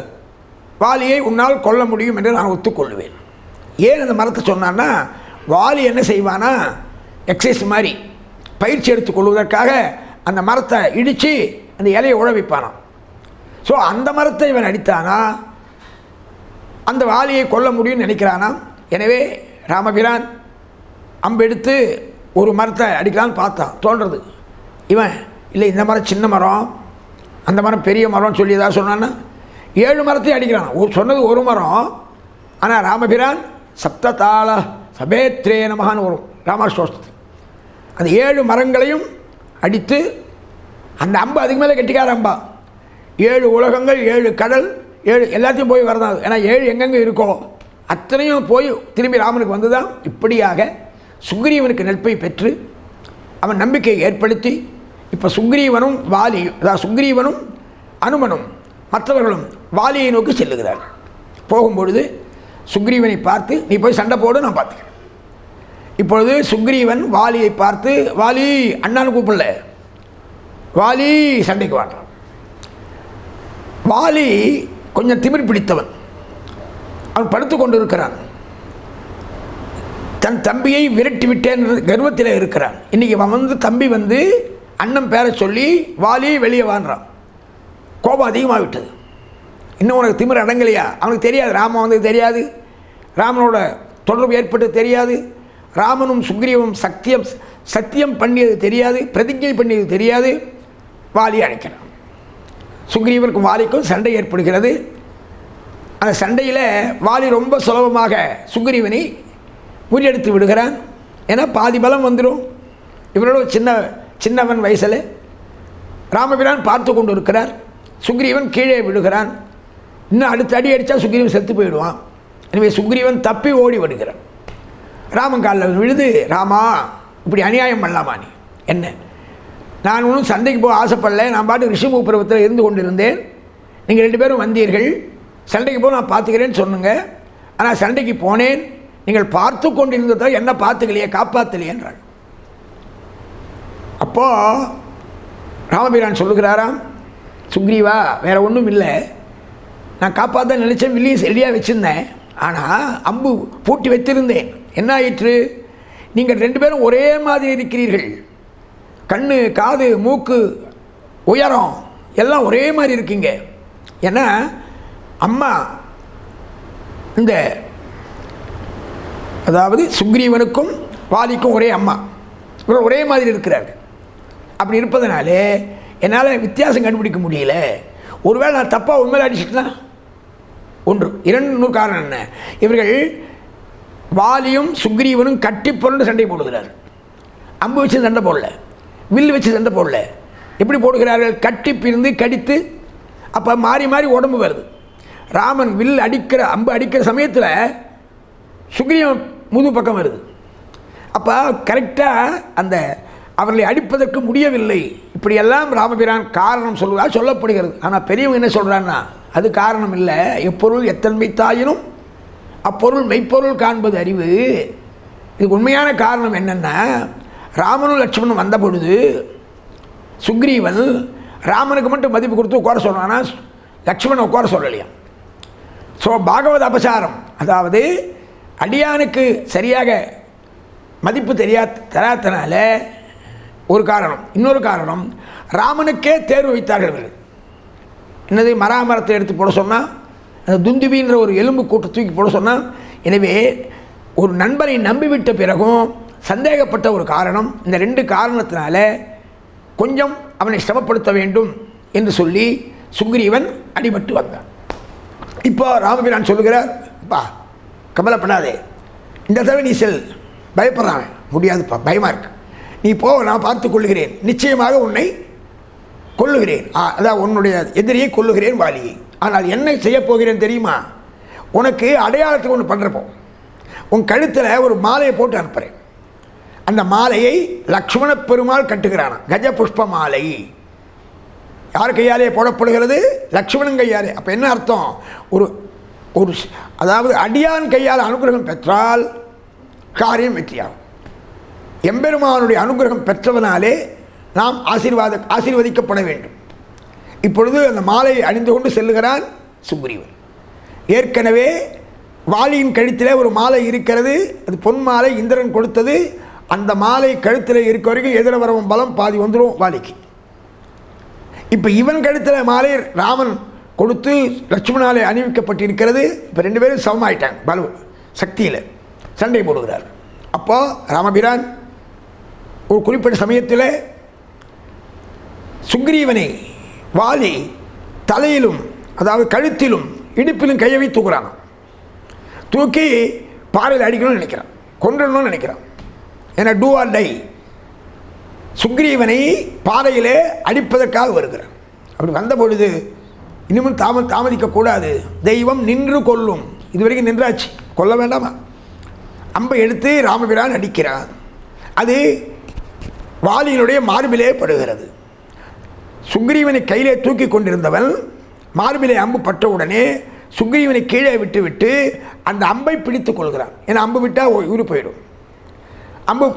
வாலியை உன்னால் கொல்ல முடியும் என்று நான் ஒத்துக்கொள்வேன். ஏன் அந்த மரத்தை சொன்னான்னா, வாலி என்ன செய்வானா, எக்ஸசைஸ் மாதிரி பயிற்சி எடுத்துக்கொள்வதற்காக அந்த மரத்தை இடித்து அந்த இலையை உழவிப்பானான். ஸோ அந்த மரத்தை இவன் அடித்தானா அந்த வாலியை கொல்ல முடியும்னு நினைக்கிறானா. எனவே ராமபிரான் அம்பெடுத்து ஒரு மரத்தை அடிக்கலான்னு பார்த்தான், தோன்றது. இவன் இல்லை, இந்த மரம் சின்ன மரம், அந்த மரம் பெரிய மரம்னு சொல்லி ஏதாவது சொன்னான்னா 7 மரத்தையும் அடிக்கிறான். சொன்னது ஒரு மரம், ஆனால் ராமபிரான் சப்ததாள சபேத்ரே நமகான்னு வரும் ராமாஷ்டோஷத்தில். அந்த 7 மரங்களையும் அடித்து, அந்த அம்பு அதுக்கு மேலே கெட்டிக்கார அம்பா, 7 உலகங்கள் 7 கடல் 7 எல்லாத்தையும் போய் வரதான். ஏன்னா 7 எங்கெங்கே இருக்கோ அத்தனையும் போய் திரும்பி ராமனுக்கு வந்துதான். இப்படியாக சுக்ரீவனுக்கு நட்பை பெற்று அவன் நம்பிக்கையை ஏற்படுத்தி இப்போ சுக்ரீவனும் வாலி, அதாவது சுக்ரீவனும் அனுமனும் மற்றவர்களும் வாலியை நோக்கி செல்லுகிறார். போகும்பொழுது சுக்ரீவனை பார்த்து, நீ போய் சண்டை போடு, நான் பார்த்துக்கிறேன். இப்பொழுது சுக்ரீவன் வாலியை பார்த்து, வாலி அண்ணான்னு கூப்பிடல, வாலி சண்டைக்கு வாடுறான். வாலி கொஞ்சம் திமிர் பிடித்தவன். அவன் படுத்து கொண்டு இருக்கிறான். தன் தம்பியை விரட்டி விட்டேன் கர்வத்தில் இருக்கிறான். இன்றைக்கி அவன் தம்பி அண்ணன் பேரை சொல்லி வாலி வெளியே வாங்குறான். கோபம் அதிகமாகிவிட்டது. இன்னும் உனக்கு திமிர் அடங்கலையா? அவனுக்கு தெரியாது, ராமன் தெரியாது, ராமனோட தொடர்பு ஏற்பட்டு தெரியாது, ராமனும் சுக்ரீவனும் சத்தியம் பண்ணியது தெரியாது, பிரதிஜை பண்ணியது தெரியாது. வாலியை அழைக்கிறான். சுக்ரீவனுக்கும் வாலிக்கும் சண்டை ஏற்படுகிறது. அந்த சண்டையில் வாலி ரொம்ப சுலபமாக சுக்ரீவனை முறியடித்து விடுகிறான். ஏன்னா பாதி பலம் வந்துடும். இவனோட சின்னவன் வயசில் ராமபிரான் பார்த்து கொண்டு இருக்கிறார். சுக்ரீவன் கீழே விடுகிறான். இன்னும் அடுத்த அடி அடித்தா சுக்ரீவன் செத்து போயிடுவான். எனவே சுக்ரீவன் தப்பி ஓடி விடுகிறான். ராமன் காலில் விழுது, ராமா இப்படி அநியாயம் பண்ணலாமா? நீ என்ன, நான் ஒன்றும் சண்டைக்கு போக ஆசைப்படலை, நான் பாட்டு ரிஷிமுகபருவத்தில் இருந்து கொண்டிருந்தேன். நீங்கள் 2 பேரும் வந்தீர்கள், சண்டைக்கு போக நான் பார்த்துக்கிறேன்னு சொன்னுங்க. ஆனால் சண்டைக்கு போனேன், நீங்கள் பார்த்து கொண்டிருந்ததை என்ன பார்த்துக்கலையே, காப்பாற்றலையேன்றாள். அப்போது ராமபிரான் சொல்லுகிறாராம், சுக்ரீவா வேறு ஒன்றும் இல்லை, நான் காப்பாற்ற நினச்சேன், வில்லியை ரெடியாக வச்சுருந்தேன், ஆனால் அம்பு பூட்டி வைத்திருந்தேன். என்ன ஆயிற்று? நீங்கள் 2 பேரும் ஒரே மாதிரி இருக்கிறீர்கள். கண், காது, மூக்கு, உயரம் எல்லாம் ஒரே மாதிரி இருக்கீங்க. ஏன்னா அம்மா இந்த அதாவது சுக்ரீவனுக்கும் வாலிக்கும் ஒரே அம்மா, இவர் ஒரே மாதிரி இருக்கிறார்கள். அப்படி இருப்பதனாலே என்னால் வித்தியாசம் கண்டுபிடிக்க முடியல. ஒருவேளை நான் தப்பாக உண்மையில அடிச்சிட்டேன்னா ஒன்று. இன்னொரு காரணம் என்ன, இவர்கள் வாலியும் சுக்ரீவனும் கட்டி புரண்டு சண்டை போடுகிறார். அம்பு வச்சு சண்டை போடல, வில்லு வச்சு சண்டை போடல. எப்படி போடுகிறார்கள்? கட்டி பிரிந்து கடித்து, அப்போ மாறி மாறி உடம்பு வருது. ராமன் வில் அடிக்கிற அம்பு அடிக்கிற சமயத்தில் சுக்ரீவன் முது பக்கம் வருது. அப்போ கரெக்டாக அந்த அவர்களை அடிப்பதற்கு முடியவில்லை. இப்படியெல்லாம் ராமபிரான் காரணம் சொல்வதாக சொல்லப்படுகிறது. ஆனால் பெரியவங்க என்ன சொல்கிறான்னா, அது காரணம் இல்லை. எப்பொருள் எத்தன்மை தாயினும் அப்பொருள் மெய்ப்பொருள் காண்பது அறிவு. இதுக்கு உண்மையான காரணம் என்னென்னா, ராமனும் லட்சுமணனும் வந்த பொழுது சுக்ரீவன் ராமனுக்கு மட்டும் மதிப்பு கொடுத்து உட்கார சொல்கிறான்னா, லட்சுமணன் உட்கார சொல்லலையா. ஸோ பாகவத அபசாரம், அதாவது அடியானுக்கு சரியாக மதிப்பு தராதனால ஒரு காரணம். இன்னொரு காரணம், ராமனுக்கே தேர்வு வைத்தார்கள் இவர்கள். என்னது, மராமரத்தை எடுத்து போட சொன்னால், அந்த துந்துபின்ற ஒரு எலும்பு கூட்டை தூக்கி போட சொன்னால். எனவே ஒரு நண்பரை நம்பிவிட்ட பிறகும் சந்தேகப்பட்ட ஒரு காரணம். இந்த 2 காரணத்தினால கொஞ்சம் அவனை சிரமப்படுத்த வேண்டும் என்று சொல்லி சுக்ரீவன் அடிபட்டு வந்தான். இப்போ ராமபிரான் சொல்லுகிறார், அப்பா கவலைப்படாதே, இந்த தடவை நீ செல். பயப்படுறான், முடியாதுப்பா, பயமாக இருக்கு, நீ போ, நான் பார்த்து கொள்ளுகிறேன், நிச்சயமாக உன்னை கொல்லுகிறேன், அதான் உன்னுடைய எதிரியை கொல்லுகிறேன் வாலியை. ஆனால் என்ன செய்ய போகிறேன் தெரியுமா? உனக்கு அடையாளத்துக்கு ஒன்று பண்ணுறப்போ உன் கழுத்தில் ஒரு மாலையை போட்டு அனுப்புகிறேன். அந்த மாலையை லக்ஷ்மண பெருமாள் கட்டுகிறான். கஜ புஷ்ப மாலை யார் கையாலே போடப்படுகிறது? லக்ஷ்மணன் கையாலே. அப்போ என்ன அர்த்தம்? ஒரு அதாவது அடியான் கையால் அனுகிரகம் பெற்றால் காரியம் வெற்றியாகும். எம்பெருமானுடைய அனுகிரகம் பெற்றவனாலே நாம் ஆசீர்வதிக்கப்பட வேண்டும். இப்பொழுது அந்த மாலையை அணிந்து கொண்டு செல்லுகிறான் சுக்ரீவன். ஏற்கனவே வாலியின் கழுத்தில் ஒரு மாலை இருக்கிறது. அது பொன் மாலை, இந்திரன் கொடுத்தது. அந்த மாலை கழுத்தில் இருக்க வரைக்கும் எதிர வரவும் பலம் பாதி வந்துடும் வாலிக்கு. இப்போ இவன் கழுத்தில் மாலை ராமன் கொடுத்து லட்சுமணாலே அணிவிக்கப்பட்டிருக்கிறது. இப்போ 2 பேரும் சமமாயிட்டாங்க பல சக்தியில் சண்டை போடுகிறார். அப்போ ராமபிரான் ஒரு குறிப்பிட்ட சமயத்தில் சுக்ரீவனை வாலி தலையிலும் அதாவது கழுத்திலும் இடுப்பிலும் கையவை தூக்குறான். தூக்கி பாறையில் அடிக்கணும்னு நினைக்கிறான், கொன்றணும்னு நினைக்கிறான். ஏன்னா டூ ஆர் டை. சுக்ரீவனை பாறையிலே அடிப்பதற்காக வருகிறான். அப்படி வந்த பொழுது இன்னமும் தாமதிக்கக்கூடாது, தெய்வம் நின்று கொள்ளும். இதுவரைக்கும் நின்றாச்சு. கொல்ல வேண்டாமா? அம்பை எடுத்து ராமபிரான் அடிக்கிறான். அது வாலியினுடைய மார்பிலே படுகிறது. சுக்ரீவனை கையிலே தூக்கி கொண்டிருந்தவன் மார்பிலே அம்பு பட்ட உடனே சுக்ரீவனை கீழே விட்டு விட்டு அந்த அம்பை பிடித்து கொள்கிறான். ஏன்னா அம்பு விட்டால் உயிர் போயிடும். அம்பு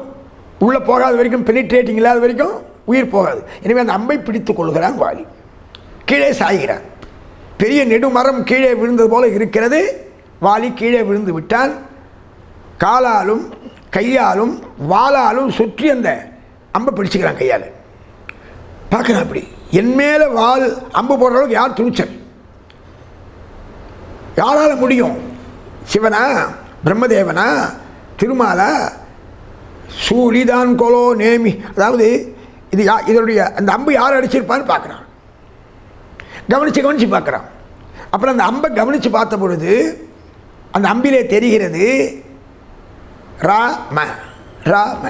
உள்ளே போகாத வரைக்கும், பெனிட்ரேட்டிங் இல்லாத வரைக்கும் உயிர் போகாது. எனவே அந்த அம்பை பிடித்து கொள்கிறான் வாலி. கீழே சாய்கிறான். பெரிய நெடுமரம் கீழே விழுந்தது போல இருக்கிறது. வாலி கீழே விழுந்து விட்டால் காலாலும் கையாலும் வாளாலும் சுற்றி அந்த அம்பை பிடிச்சிக்கிறான் கையால். பார்க்குறான் அப்படி, என் மேலே வால் அம்பு போடுற அளவுக்கு யார் துணிச்சல்? யாரால் முடியும்? சிவனா, பிரம்மதேவனா, திருமாலா, சூழிதான் கொலோ நேமி. அதாவது இது இதனுடைய அந்த அம்பு யார் அடிச்சிருப்பான்னு பார்க்குறான். கவனித்து பார்க்குறான். அப்புறம் அந்த அம்பை கவனித்து பார்த்த பொழுது அந்த அம்பிலே தெரிகிறது ராம ராம.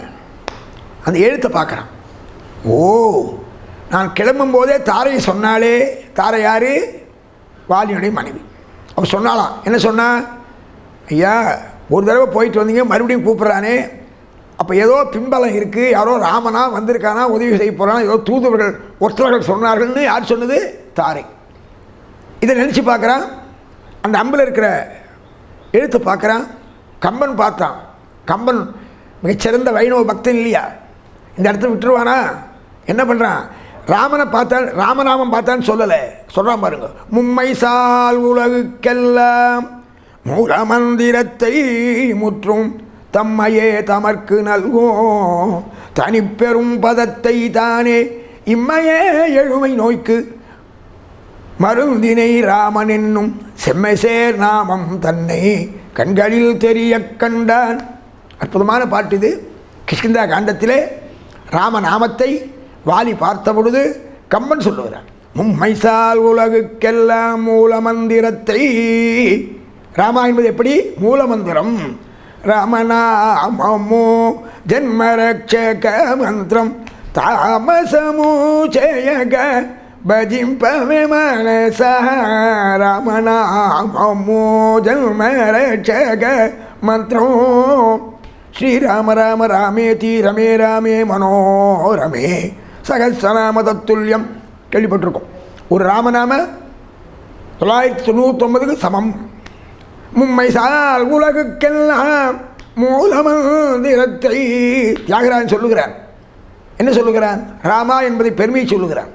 அந்த எழுத்தை பார்க்குறான். ஓ, நான் கிளம்பும் போதே தாரையை சொன்னாலே, தாரை யார்? வாலியுடைய மனைவி. அவள் சொன்னாலாம். என்ன சொன்னா? ஐயா, ஒரு தடவை போயிட்டு வந்தீங்க, மறுபடியும் கூப்பிட்றானே, அப்போ ஏதோ பின்பலம் இருக்குது, யாரோ ராமனா வந்திருக்கானா, உதவி செய்ய போகிறானா, ஏதோ தூதுவர்கள் ஒருத்தவர்கள் சொன்னார்கள்னு யார் சொன்னது? தாரை. இதை நினச்சி பார்க்குறான். அந்த அம்பில் இருக்கிற எழுத்து பார்க்குறான். கம்பன் பார்த்தான். கம்பன் மிகச்சிறந்த வைணவ பக்தன் இல்லையா? இந்த இடத்துல விட்டுருவானா? என்ன பண்ணுறான்? ராமனை பார்த்தான், ராமநாமம் பார்த்தான்னு சொல்லலை, சொல்கிறான் பாருங்க. மும்மை சால் உலகுக்கெல்லாம் மூல மந்திரத்தை முற்றும் தம்மையே தமர்க்கு நல்கும் தனிப்பெரும் பதத்தை தானே இம்மையே எழுமை நோய்க்கு மருந்தினை ராமன் என்னும் செம்மைசேர் நாமம் தன்னை கண்களில் தெரிய கண்டான். அற்புதமான பாட்டு இது. கிஷ்கிந்தா காண்டத்திலே ராமநாமத்தை வாலி பார்த்த பொழுது கம்பன் சொல்லுகிறான், மும்மைசால் உலகுக்கெல்லாம் மூல மந்திரத்தை. ராமா என்பது எப்படி? மூலமந்திரம். ராமநாமமோ ஜன்மரட்சக மந்திரம் தாமசமூச்சயக பஜிம்பவே மனச. ராமநாமமோ ஜன்மரட்சக மந்திரம். ஸ்ரீராம ராம ராமேதி ரமே ராமே மனோரமே சகஸ்ரநாம தத்துல்யம். கேள்விப்பட்டிருக்கோம். ஒரு ராமநாம 999க்கு சமம். மும்மை சால் உலகுக்கெல்லாம் மூலமந்திரத்தை தியாகராஜன் சொல்லுகிறான். என்ன சொல்லுகிறான்? ராமா என்பதை பெருமையை சொல்லுகிறான்.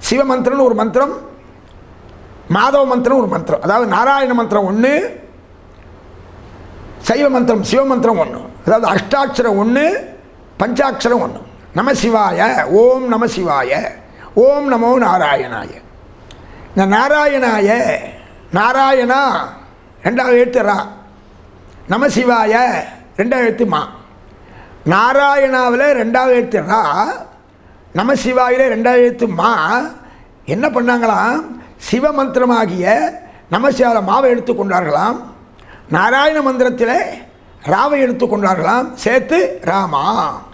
சிவமந்திரம்னு ஒரு மந்திரம், மாதவ மந்திரம் ஒரு மந்திரம். அதாவது நாராயண மந்திரம் ஒன்று, சைவ மந்திரம் சிவமந்திரம் ஒன்று. அதாவது அஷ்டாட்சரம் ஒன்று, பஞ்சாட்சரம் ஒன்று. நம சிவாய, ஓம் நம சிவாய, ஓம் நமோ நாராயணாய. இந்த நாராயணாய, நாராயணா ரெண்டாவது எழுத்து ரா, நம சிவாய ரெண்டாவது எழுத்து மா. நாராயணாவில் ரெண்டாவது எழுத்து ரா, நம சிவாயில் ரெண்டாவது எழுத்து மா. என்ன பண்ணாங்களாம்? சிவமந்திரமாகிய நமசிவாயில் மாவை எடுத்துக்கொண்டார்களாம். நாராயண மந்திரத்தில் ராவை எடுத்துக்கொண்டார்களாம், சேர்த்து ராமா.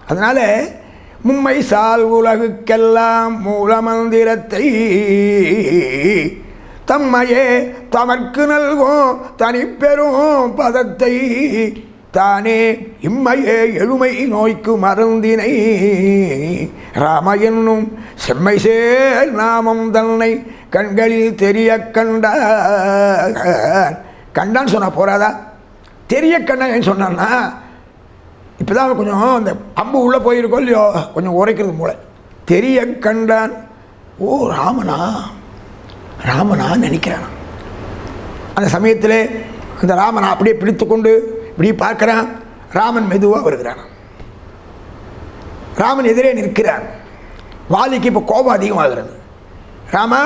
அதனால் மும்மை சால் உலகுக்கெல்லாம் மூல மந்திரத்தை தம்மையே தமர்க்கு நல்கும் தனிப்பெரும் பதத்தை தானே இம்மையே எழுமை நோய்க்கு மருந்தினை ராம என்னும் செம்மை சேர் நாமம் தன்னை கண்களில் தெரிய கண்டான். கண்டான்னு சொன்னால் போறாதா? தெரிய கண்டான் ஏன் சொன்னான்னா, இப்போ தான் கொஞ்சம் அந்த அம்பு உள்ளே போயிருக்கோம் இல்லையோ, கொஞ்சம் உரைக்கிறது மூளை. தெரிய கண்டான். ஓ, ராமனா ராமனா நினைக்கிறான். அந்த சமயத்தில் அந்த ராமனை அப்படியே பிடித்து கொண்டு இப்படி பார்க்குறான். ராமன் மெதுவாக வருகிறான். ராமன் எதிரே நிற்கிறான். வாலிக்கு இப்போ கோபம் அதிகமாகிறது. ராமா,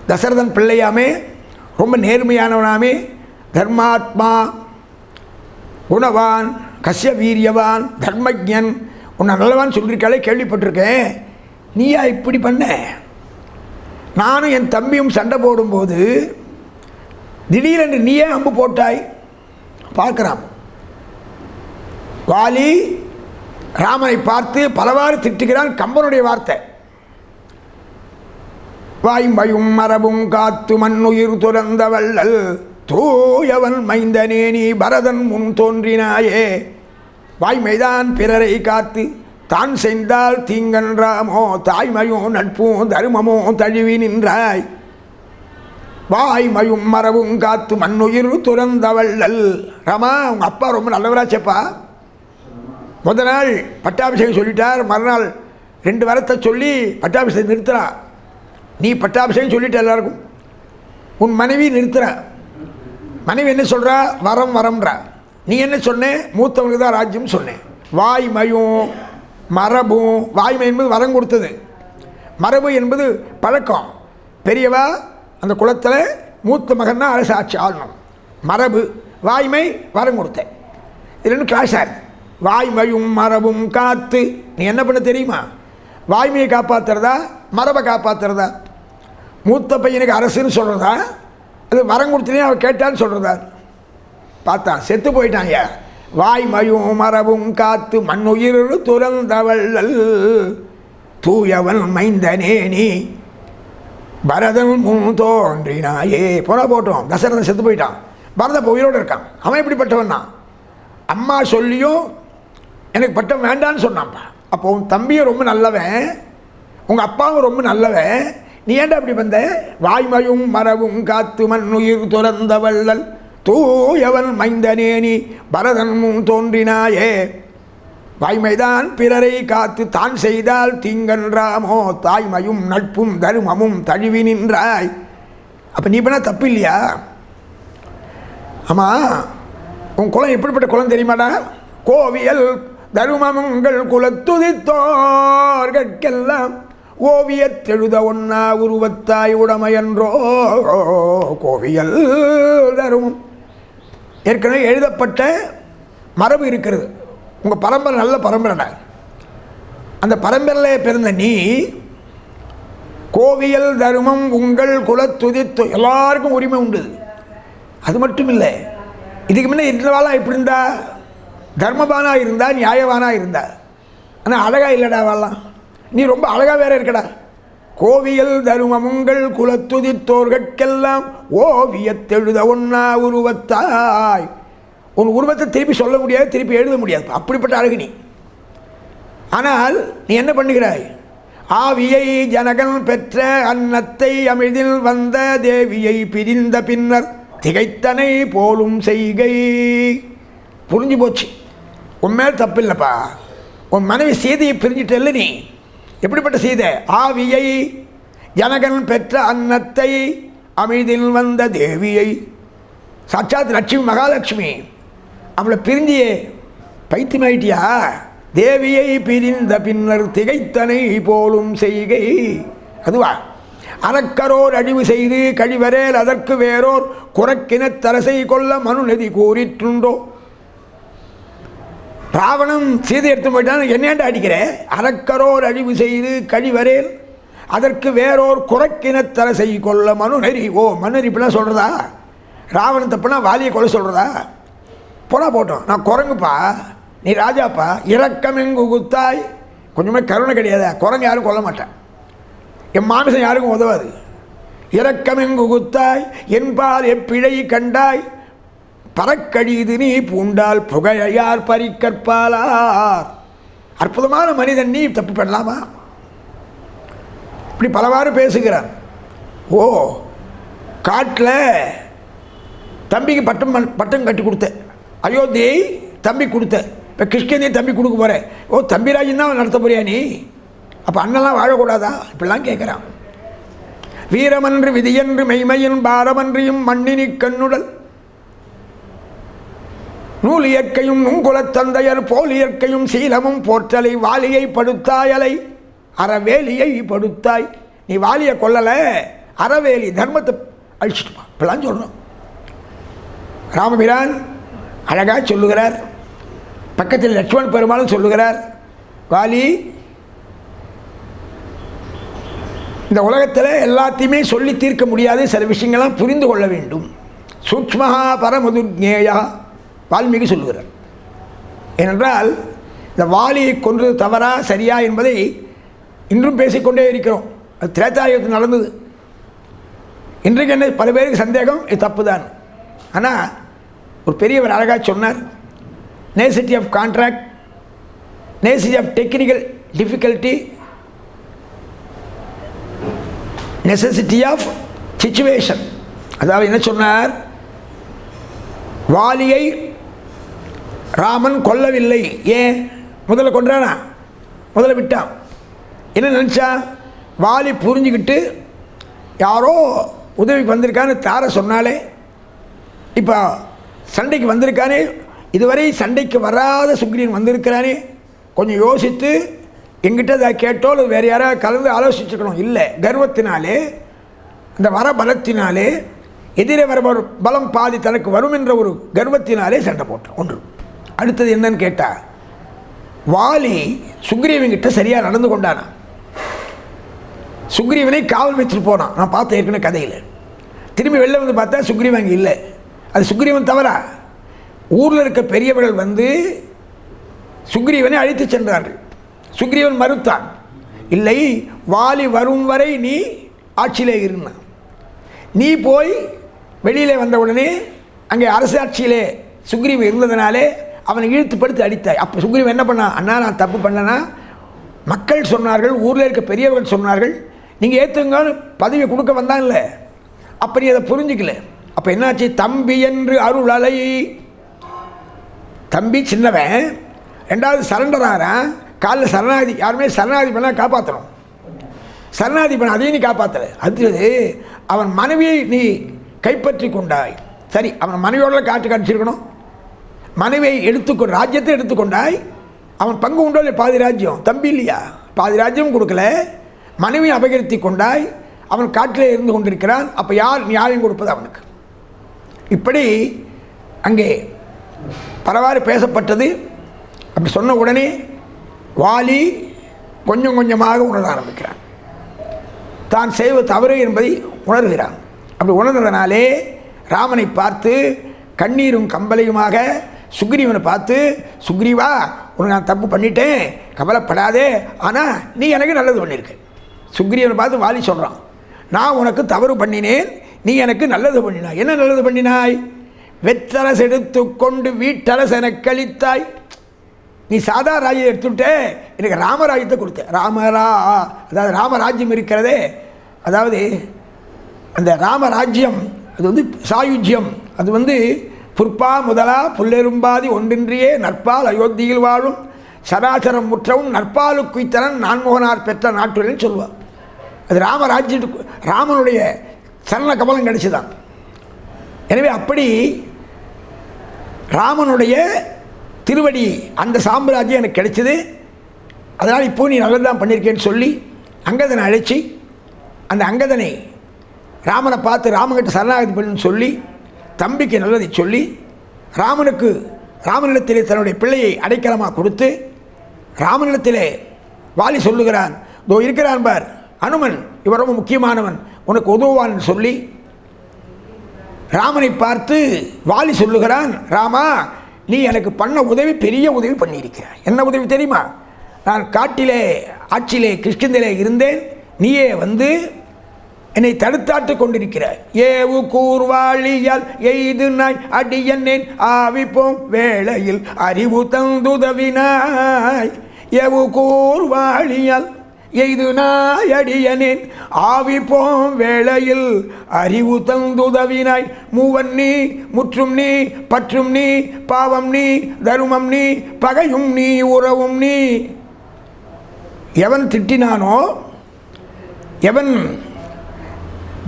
தசரதன் பிள்ளையாமே, ரொம்ப நேர்மையானவனாமே, தர்மாத்மா, குணவான், கஷ்ய வீரியவான், தர்மஜன், உன்னை நல்லவான் சொல்லியிருக்காளே, கேள்விப்பட்டிருக்கேன். நீயா இப்படி பண்ண? நானும் என் தம்பியும் சண்டை போடும்போது திடீரென்று நீயே அம்பு போட்டாய். பார்க்கிறான் வாலி ராமனை பார்த்து பலவாறு திட்டுகிறான். கம்பனுடைய வார்த்தை, வாய்மையும் மரபும் காத்து மண்ணுயிர் துறந்த வள்ளல் தூயவன் மைந்தனே நீ பரதன் முன் தோன்றினாயே. வாய்மைதான் பிறரை காத்து தான் செய்தால் தீங்கன்றாமோ தாய்மையும் நட்பும் தருமமும் தழுவி நின்றாய். வாய்மையும் மரபும் காத்து மண்ணுயிர் துறந்தவள்ளல். ராமா, உங்கள் அப்பா ரொம்ப நல்லவராச்சப்பா. முதல் நாள் பட்டாபிஷேகம் சொல்லிட்டார், மறுநாள் 2 வரத்தை சொல்லி பட்டாபிஷேகம் நிறுத்துறா. நீ பட்டாபிஷேகம் சொல்லிட்ட எல்லாருக்கும், உன் மனைவி நிறுத்துறா. மனைவி என்ன சொல்கிறா? வரம் வரம்ன்றா. நீ என்ன சொன்னே? மூத்தவனுக்கு தான் ராஜ்யம் சொன்னேன். வாய்மையும் மரபும், வாய்மை என்பது வரம் கொடுத்தது, மரபு என்பது பழக்கம். பெரியவா அந்த குலத்தில் மூத்த மகன் தான் அரசு ஆட்சி ஆளணும். மரபு, வாய்மை வரம் கொடுத்தேன். இது ரெண்டும் கிளாஸ் ஆகுது. வாய்மையும் மரபும் காத்து நீ என்ன பண்ண தெரியுமா? வாய்மையை காப்பாற்றுறதா, மரபை காப்பாற்றுறதா? மூத்த பையனுக்கு அரசுன்னு சொல்கிறதா, அது வரம் கொடுத்தனே அவன் கேட்டான்னு சொல்கிறதா? பார்த்தான், செத்து போயிட்டாங்க. வாய்மையும் மரபும் காத்து மண்ணுயிர் துறந்தவள்ளல். தூயவன் மைந்தனே நீ பரதன் முன் தோன்றினாயே. போட்டோம், தசரதன் செத்து போயிட்டான், பரத உயிரோடு இருக்கான். அவன் எப்படிப்பட்டவன் தான்? அம்மா சொல்லியும் எனக்கு பட்டம் வேண்டான்னு சொன்னான்ப்பா. அப்போ உன் தம்பியும் ரொம்ப நல்லவன், உங்கள் அப்பாவும் ரொம்ப நல்லவன், நீ ஏன்டா அப்படி வந்த? வாய்மையும் மரபும் காத்து மண்ணுயிர் துறந்தவள்ளல். தூயவன் மைந்தனே நீ பரதன் முன் தோன்றினாயே. வாய்மைதான் பிறரை காத்து தான் செய்தால் தீங்கன்றாமோ தாய்மையும் நட்பும் தருமமும் தழுவி நின்றாய். அப்போ நீ பண்ணால் தப்பு இல்லையா? ஆமாம், உன் குலம் எப்படிப்பட்ட குலம் தெரியுமாடா? கோவியல் தருமமுங்கள் குலத்துதித்தோர்கெல்லாம் ஓவியத்தெழுத ஒன்னா உருவத்தாய் உடமையன்றோ. கோவியல் தருமம் ஏற்கனவே எழுதப்பட்ட மரபு இருக்கிறது. உங்கள் பரம்பரை நல்ல பரம்பரைடா. அந்த பரம்பரையில் பிறந்த நீ கோவியல் தருமம் உங்கள் குலத்துதித்து எல்லாருக்கும் உரிமை உண்டு. அது மட்டும் இல்லை, இதுக்கு முன்னே இருந்தவாளா எப்படி இருந்தா? தர்மபானா இருந்தா, நியாயவானா இருந்தா. ஆனால் அழகா இல்லைடா வாழலாம். நீ ரொம்ப அழகா வேற இருக்கடா. கோவியல் தருமமுங்கள் குலத்துதித்தோர்கெல்லாம் ஓவியத்தெழுத ஒன்னா உருவத்தாய். உன் உருவத்தை திருப்பி சொல்ல முடியாது, திருப்பி எழுத முடியாது, அப்படிப்பட்ட அழகு நீ. ஆனால் நீ என்ன பண்ணுகிறாய்? ஆவியை ஜனகன் பெற்ற அன்னத்தை அமிழ்தில் வந்த தேவியை பிரிந்த பின்னர் திகைத்தனை போலும் செய்கை. புரிஞ்சு போச்சு, உண்மையில் தப்பு இல்லைப்பா. உன் மனைவி சீதையை பிரிஞ்சிட்டல்ல நீ. எப்படிப்பட்ட சீதை? ஆவியை ஜனகன் பெற்ற அன்னத்தை அமிழ்தில் வந்த தேவியை, சாட்சாத் லட்சுமி மகாலட்சுமி, அவளை பிரிஞ்சியே பைத்தியமாயிட்டியா? தேவியை பிரிந்த பின்னர் திகைத்தனை போலும் செய்கை. அதுவா? அறக்கரோர் அழிவு செய்து கழிவரேல் அதற்கு வேறோர் குறக்கின தரசை கொள்ள மனுநதி கூறிற்றுண்டோ. ராவணன் சீதை எடுத்து போயிட்டான், என்னேண்டா அடிக்கிற? அறக்கரோர் அழிவு செய்து கழிவரேல் அதற்கு வேறோர் குறக்கின தரசை கொள்ள மனுநெறி. ஓ, மனுநெறி இப்படிலாம் சொல்கிறதா? ராவணன் தப்புனா வாலியை கொலை சொல்கிறதா? போட்டோம், நான் குரங்குப்பா, நீ ராஜாப்பா. இரக்கம் எங்கு குத்தாய், கொஞ்சமே கருணை கிடையாது. குரங்கு யாரும் கொல்ல மாட்டேன், என் மாமிசம் யாருக்கும் உதவாது. இரக்கம் எங்கு குத்தாய் என்பால் எப்பிழை கண்டாய் பறக்கழிது நீ பூண்டால் புகையார் பறிக்கற்பாலார். அற்புதமான மனிதன் நீ, தப்பு பண்ணலாமா? இப்படி பலவாறு பேசுகிறான். ஓ, காட்டில் தம்பிக்கு பட்டம் கட்டி கொடுத்த, அயோத்தியை தம்பி கொடுத்த, இப்போ கிருஷ்ணனை தம்பி கொடுக்க போகிறேன். ஓ, தம்பிராஜன் தான் நடத்த போறியா நீ? அப்போ அண்ணெல்லாம் வாழக்கூடாதா? இப்படிலாம் கேட்குறான். வீரமன்று விதியன்று மெய்மையின் பாரமன்றியும் மண்ணினி கண்ணுடல் நூல் இயற்கையும் நுங்குலத்தந்தையர் போல் இயற்கையும் சீலமும் போற்றலை வாலியை படுத்தாயலை அறவேலியை படுத்தாய். நீ வாலியை கொல்லலை, அறவேலி தர்மத்தை அழிச்சிட்டுப்பா. இப்படிலாம் சொல்கிறோம். ராமபிரான் அழகாக சொல்லுகிறார், பக்கத்தில் லட்சுமண் பெருமாளும் சொல்லுகிறார், வாலி இந்த உலகத்தில் எல்லாத்தையுமே சொல்லி தீர்க்க முடியாது, சில விஷயங்கள்லாம் புரிந்து கொள்ள வேண்டும். சூக்ஷ்மஹா பரமதுஜ்ஞேயா வால்மீகி சொல்லுகிறார். ஏனென்றால் இந்த வாலியை கொன்றது தவறா சரியா என்பதை இன்றும் பேசிக்கொண்டே இருக்கிறோம். அது திரேதாயுகத்தில் நடந்தது. இன்றைக்கு என்ன பல பேருக்கு சந்தேகம், இது தப்பு தான். ஆனால் ஒரு பெரியவர் அழகாக சொன்னார், necessity of contract, necessity of technical difficulty, necessity of situation. அதாவது என்ன சொன்னார், வாலியை ராமன் கொல்லவில்லை. ஏன்? முதல்ல கொன்றானா? முதல்ல விட்டான். என்ன நினச்சா, வாலி புரிஞ்சுக்கிட்டு யாரோ உதவிக்கு வந்திருக்கான்னு தார சொன்னாலே, இப்போ சண்டைக்கு வந்திருக்கானே, இதுவரை சண்டைக்கு வராத சுக்ரீவன் வந்திருக்கிறானே, கொஞ்சம் யோசித்து எங்கிட்ட அதை கேட்டோ இல்லை வேறு யாராவது கலந்து ஆலோசிச்சுக்கணும். இல்லை, கர்வத்தினாலே, அந்த வர பலத்தினாலே, எதிரே வர பலம் பாதி தனக்கு வரும் என்ற ஒரு கர்வத்தினாலே சண்டை போட்டான். ஒன்று. அடுத்தது என்னன்னு கேட்டால், வாலி சுக்ரீவன்கிட்ட சரியாக நடந்து கொண்டானா. சுக்ரீவனை காவல் வச்சுட்டு போனான். நான் பார்த்த ஏற்கனவே கதையில். திரும்பி வெளில வந்து பார்த்தா சுக்ரீவன் அங்கே இல்லை. அது சுக்ரீவன் தவறா? ஊரில் இருக்க பெரியவர்கள் வந்து சுக்ரீவனை அழைத்து சென்றார்கள். சுக்ரீவன் மறுத்தான். இல்லை, வாலி வரும் வரை நீ ஆட்சியிலே இருந்தான். நீ போய் வெளியிலே வந்தவுடனே அங்கே அரசாட்சியிலே சுக்ரீவன் இருந்ததுனாலே அவனை இழுத்துப்படுத்தி அடித்தாய். அப்போ சுக்ரீவன் என்ன பண்ணான்? அண்ணா, நான் தப்பு பண்ணனா, மக்கள் சொன்னார்கள், ஊரில் இருக்க பெரியவர்கள் சொன்னார்கள், நீங்கள் ஏற்றுங்கன்னு பதவி கொடுக்க வந்தான் இல்லை. அப்போ நீ அதை புரிஞ்சிக்கல. அப்போ என்னாச்சு? தம்பி என்று அருள் அலை. தம்பி சின்னவன், ரெண்டாவது சரண்டர் ஆகிறான். காலில் சரணாதி, யாருமே சரணாதி பண்ணால் காப்பாற்றணும். சரணாதி பண்ண அதையும் நீ காப்பாற்றலை. அடுத்தது, அவன் மனைவியை நீ கைப்பற்றி கொண்டாய். சரி, அவன் மனைவியோட காட்சிருக்கணும். மனைவியை எடுத்துக்கொண்டு ராஜ்யத்தை எடுத்துக்கொண்டாய். அவன் பங்கு உண்டோ இல்லை? பாதி ராஜ்யம். தம்பி இல்லையா? பாதி ராஜ்யம் கொடுக்கல. மனைவியை அபகரித்து கொண்டாய். அவன் காட்டிலே இருந்து கொண்டிருக்கிறான். அப்போ யார் யாரையும் கொடுப்பது அவனுக்கு? இப்படி அங்கே பலவாறு பேசப்பட்டது. அப்படி சொன்ன உடனே வாலி கொஞ்சம் கொஞ்சமாக உணர ஆரம்பிக்கிறான். தான் செய்வது தவறு என்பதை உணர்கிறான். அப்படி உணர்ந்ததனாலே ராமனை பார்த்து கண்ணீரும் கம்பளையுமாக சுக்ரீவனை பார்த்து, சுக்ரீவா, உனக்கு நான் தப்பு பண்ணிட்டேன், கவலைப்படாதே, ஆனால் நீ எனக்கு நல்லது பண்ணியிருக்க. சுக்ரீவனை பார்த்து வாலி சொல்கிறான், நான் உனக்கு தவறு பண்ணினேன், நீ எனக்கு நல்லது பண்ணினாய். என்ன நல்லது பண்ணினாய்? வெற்றரசு எடுத்து கொண்டு வீட்டரசனை கழித்தாய். நீ சாதா ராஜ்யம் எடுத்துட்டே, எனக்கு ராமராஜ்யத்தை கொடுத்த. அதாவது ராமராஜ்யம் இருக்கிறதே, அதாவது அந்த ராமராஜ்யம் அது வந்து சாயுஜ்யம். அது வந்து புற்பா முதலா புல்லெரும்பாதி ஒன்றின்றியே நற்பால் அயோத்தியில் வாழும் சராசரம் முற்றவும் நற்பாலுக்குய்த்தனன் நான்முகனார் பெற்ற நாட்டுன்னு சொல்லுவார். அது ராமராஜ்யத்துக்கு ராமனுடைய சரண கமலம் கிடைச்சுதான். எனவே அப்படி ராமனுடைய திருவடி அந்த சாம்ராஜ்யம் எனக்கு கிடைச்சிது. அதனால் இப்போ நீ நல்லதான் பண்ணியிருக்கேன்னு சொல்லி அங்கதனை அழைச்சி, அந்த அங்கதனை ராமனை பார்த்து ராமகிட்ட சரணாகதி பண்ணுன்னு சொல்லி தம்பிக்கு நல்லதை சொல்லி ராமனிடத்திலே தன்னுடைய பிள்ளையை அடைக்கலமாக கொடுத்து, ராமனிடத்திலே வாலி சொல்லுகிறான், இதோ இருக்கிறான் பார் அனுமன், இவர் ரொம்ப முக்கியமானவன், உனக்கு உதவுவான்னு சொல்லி ராமனை பார்த்து வாலி சொல்லுகிறான், ராமா, நீ எனக்கு பண்ண உதவி பெரிய உதவி பண்ணியிருக்கிறாய். என்ன உதவி தெரியுமா? நான் காட்டிலே ஆட்சியிலே கிஷ்கிந்திலே இருந்தேன், நீயே வந்து என்னை தடுத்தாட்டு கொண்டிருக்கிறாய். ஏவு கூர்வாளியால் எய்து நாய் அடியன்னேன் ஆவிப்போம் வேளையில் அறிவு தந்துதவினாய். ஏவு கூர்வாளியால் எய்து நாய் அடியனேன் ஆவிப்போம் வேளையில் அறிவு தந்துதவினாய். மூவன் நீ, முற்றும் நீ, பற்றும் நீ, பாவம் நீ, தருமம் நீ, பகையும் நீ, உறவும் நீ. எவன் திட்டினானோ, எவன்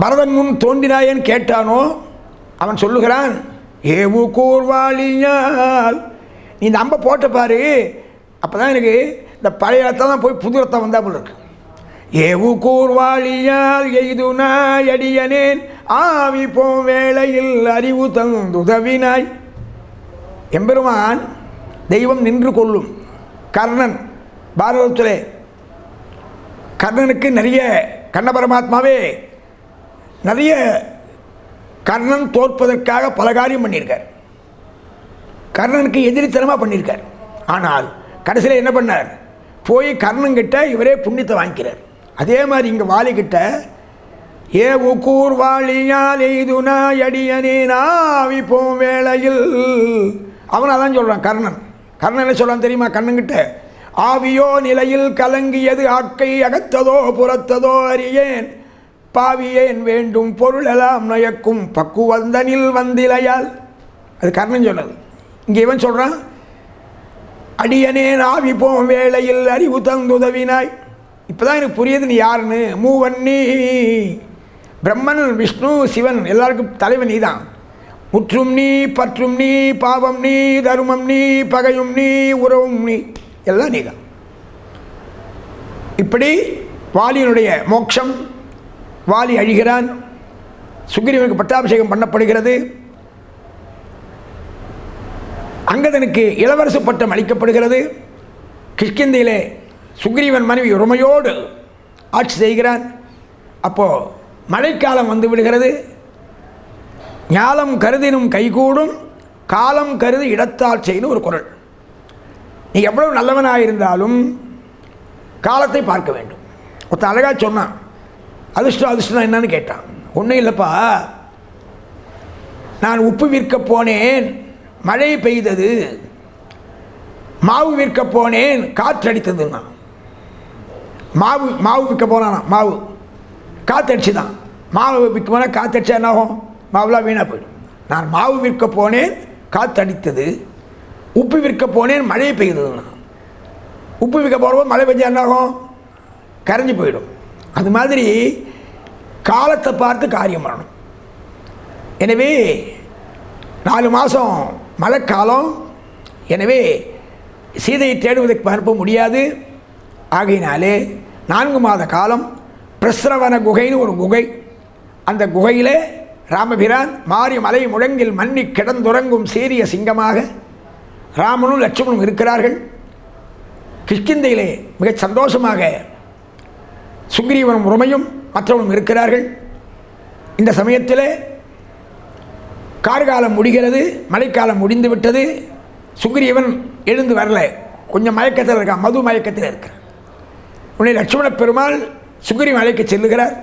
பரதன் முன் தோன்றினாயேன்னு கேட்டானோ, அவன் சொல்லுகிறான், ஏவு கூர்வாளியால் நீ இந்த அம்பை போட்ட பாரு, அப்போ தான் எனக்கு இந்த பழைய ரத்தம் தான் போய் புது ரத்தம் வந்தா போல இருக்கு. ஏவு கூர்வாளியால் எய்து நாய் அடியனேன் ஆவி போம் வேளையில் அறிவு தந்துதவினாய். எம்பெருமான் தெய்வம் நின்று கொள்ளும். கர்ணன் பாரதத்திலே கர்ணனுக்கு நிறைய கண்ண பரமாத்மாவே நிறைய கர்ணன் தோற்பதற்காக பல காரியம் பண்ணியிருக்கார். கர்ணனுக்கு எதிரித்தனமாக பண்ணியிருக்கார். ஆனால் கடைசியில் என்ன பண்ணார்? போய் கர்ணன்கிட்ட இவரே புண்ணியத்தை வாங்கிக்கிறார். அதே மாதிரி இங்கே வாலிக்கிட்ட ஏவுக்கூர் வாழியால் எய்துனா அடியனே நாவி போம் வேளையில். அவன் அதான் சொல்கிறான் கர்ணன். கர்ணன் என்ன சொல்கிறான் தெரியுமா? கண்ணன்கிட்ட ஆவியோ நிலையில் கலங்கியது ஆட்கை அகத்ததோ புறத்ததோ அறியேன் பாவியேன் வேண்டும் பொருளெல்லாம் நயக்கும் பக்குவந்தனில் வந்திலையால். அது கர்ணன் சொன்னது. இங்கே இவன் சொல்கிறான் அடியனே நாவி போம் வேளையில் அறிவு தந்துதவினாய். இப்போ தான் எனக்கு புரியுது நீ யாருன்னு. மூவன்னி பிரம்மன் விஷ்ணு சிவன் எல்லாருக்கும் தலைவன் நீ தான். முற்றும் நீ பற்றும் நீ பாவம் நீ தர்மம் நீ பகையும் நீ உறவும் நீ எல்லாம் நீ தான். இப்படி வாலியினுடைய மோட்சம். வாலி அழிகிறான். சுக்ரீவனுக்கு பட்டாபிஷேகம் பண்ணப்படுகிறது. அங்கதனுக்கு இளவரசு பட்டம் அளிக்கப்படுகிறது. கிஷ்கிந்தையிலே சுக்ரீவன் மனைவி உரிமையோடு ஆட்சி செய்கிறான். அப்போது மழைக்காலம் வந்து விடுகிறது. ஞாலம் கருதினும் கைகூடும் காலம் கருதி இடத்தால் செய்யணும் ஒரு குறள். நீ எவ்வளவு நல்லவனாக இருந்தாலும் காலத்தை பார்க்க வேண்டும். ஒருத்தன் அழகாக சொன்னான். அதிர்ஷ்டம் அதிர்ஷ்டம் என்னன்னு கேட்டான். ஒன்றும் இல்லைப்பா, நான் உப்பு விற்க போனேன் மழை பெய்தது, மாவு விற்க போனேன் காற்றடித்ததுன்னா. மாவு விற்க போனானா, மாவு காற்றடிச்சு தான். மாவு விற்க போனால் காற்றடிச்சா என்ன ஆகும்? மாவுலாம் வீணாக போயிடும். நான் மாவு விற்க போனேன் காற்றடித்தது, உப்பு விற்க போனேன் மழை பெய்ததுன்னா. உப்பு விற்க போகிறப்போ மழை பெஞ்சா என்ன ஆகும்? கரைஞ்சி போயிடும். அது மாதிரி காலத்தை பார்த்து காரியம் பண்ணணும். எனவே 4 மாதம் மழைக்காலம். எனவே சீதையை தேடுவதற்கு அனுப்ப முடியாது. ஆகையினாலே 4 மாத காலம் பிரஸ்ரவன குகைன்னு ஒரு குகை. அந்த குகையிலே ராமபிரான் மாறி மலை முழங்கில் மன்னி கிடந்துறங்கும் சீரிய சிங்கமாக ராமனும் லட்சுமணும் இருக்கிறார்கள். கிஷ்கிந்தையிலே மிக சந்தோஷமாக சுக்ரீவனும் உமையும் மற்றவனும் இருக்கிறார்கள். இந்த சமயத்தில் கார்காலம் முடிகிறது, மழைக்காலம் முடிந்து விட்டது. சுக்ரீவன் எழுந்து வரல, கொஞ்சம் மயக்கத்தில் இருக்கான், மது மயக்கத்தில் இருக்கிறார். உடனே லட்சுமண பெருமாள் சுக்ரீவன் அழைக்க செல்லுகிறார்,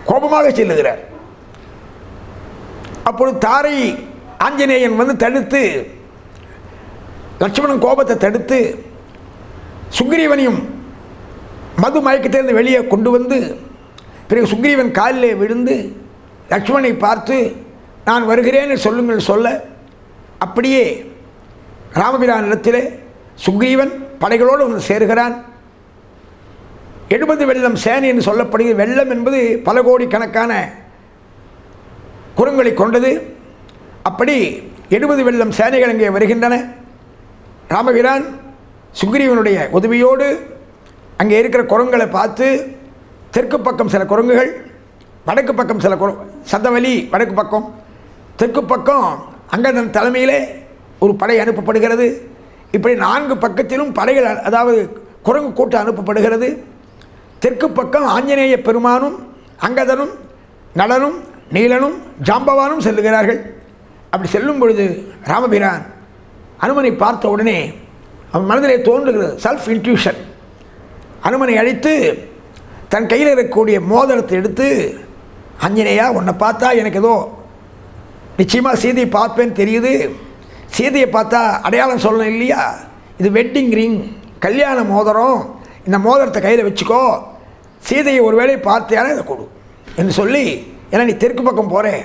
கோபமாக செல்லுகிறார். அப்பொழுது தாரை ஆஞ்சநேயன் வந்து தடுத்து, லட்சுமணன் கோபத்தை தடுத்து சுக்ரீவனையும் மது மயக்கத்திலிருந்து வெளியே கொண்டு வந்து, பிறகு சுக்ரீவன் காலிலே விழுந்து லட்சுமணனை பார்த்து நான் வருகிறேன்னு சொல்லுங்கள் சொல்ல, அப்படியே ராமபிரான் இடத்திலே சுக்ரீவன் படைகளோடு வந்து சேருகிறான். 70 வெள்ளம் சேனை என்று சொல்லப்படுகிறது. வெள்ளம் என்பது பல கோடி கணக்கான குரங்களை கொண்டது. அப்படி 70 வெள்ளம் சேனைகள் அங்கே வருகின்றன. ராமபிரான் சுக்ரீவனுடைய உதவியோடு அங்கே இருக்கிற குரங்களை பார்த்து, தெற்கு பக்கம் சில குரங்குகள், வடக்கு பக்கம் சில சதவலி வடக்கு பக்கம், தெற்கு பக்கம் அங்கதன் தலைமையிலே ஒரு படை அனுப்பப்படுகிறது. இப்படி 4 பக்கத்திலும் படைகள், அதாவது குரங்கு கூட்டம் அனுப்பப்படுகிறது. தெற்கு பக்கம் ஆஞ்சநேய பெருமானும் அங்கதனும் நளனும் நீலனும் ஜாம்பவானும் செல்லுகிறார்கள். அப்படி செல்லும் பொழுது ராமபிரான் அனுமனை பார்த்த உடனே அவன் மனதிலே தோன்றுகிறது செல்ஃப் இன்ட்யூஷன். அனுமனை அழைத்து தன் கையில் இருக்கக்கூடிய மோதிரத்தை எடுத்து, ஆஞ்சநேயா உன்னை பார்த்தா எனக்கு ஏதோ நிச்சயமாக சீதையை பார்ப்பேன்னு தெரியுது, சீதையை பார்த்தா அடையாளம் சொல்லணும் இல்லையா, இது வெட்டிங் ரிங், கல்யாண மோதிரம், இந்த மோதிரத்தை கையில் வச்சுக்கோ, சீதையை ஒரு வேளை பார்த்தியான இதை கொடு என்று சொல்லி, ஏன்னா நீ தெற்கு பக்கம் போகிறேன்,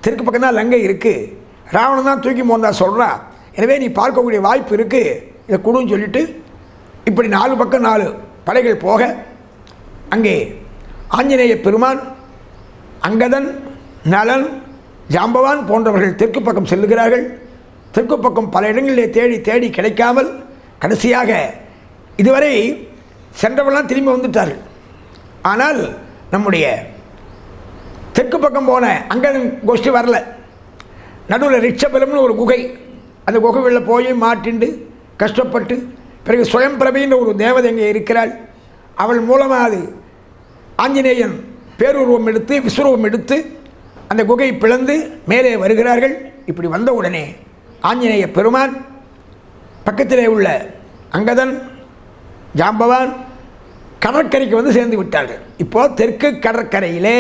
தெற்கு பக்கம் தான் லங்கை இருக்குது, ராவணன் தான் தூக்கி மோந்தா சொல்கிறான், எனவே நீ பார்க்கக்கூடிய வாய்ப்பு இருக்குது, இதை கொடுன்னு சொல்லிவிட்டு இப்படி 4 பக்கம் 4 படைகள் போக, அங்கே ஆஞ்சநேய பெருமான் அங்கதன் நலன் ஜாம்பவான் போன்றவர்கள் தெற்கு பக்கம் செல்லுகிறார்கள். தெற்கு பக்கம் பல இடங்களிலே தேடி தேடி கிடைக்காமல் கடைசியாக இதுவரை சென்றவர்களாம் திரும்பி வந்துட்டார்கள். ஆனால் நம்முடைய தெற்கு பக்கம் போன அங்கதன் கோஷ்டி வரல. நடுவில் ரிச்சபலம்னு ஒரு குகை, அந்த குகைகளில் போய் மாட்டிண்டு கஷ்டப்பட்டு, பிறகு சுயம்பிரபின்ற ஒரு தேவதை அங்கே இருக்கிறாள், அவள் மூலமாக அது ஆஞ்சநேயன் பேருருவம் எடுத்து விஸ்வரூபம் எடுத்து அந்த குகை பிளந்து மேலே வருகிறார்கள். இப்படி வந்த உடனே ஆஞ்சநேய பெருமான் பக்கத்திலே உள்ள அங்கதன் ஜாம்பவான் கடற்கரைக்கு வந்து சேர்ந்து விட்டார்கள். இப்போது தெற்கு கடற்கரையிலே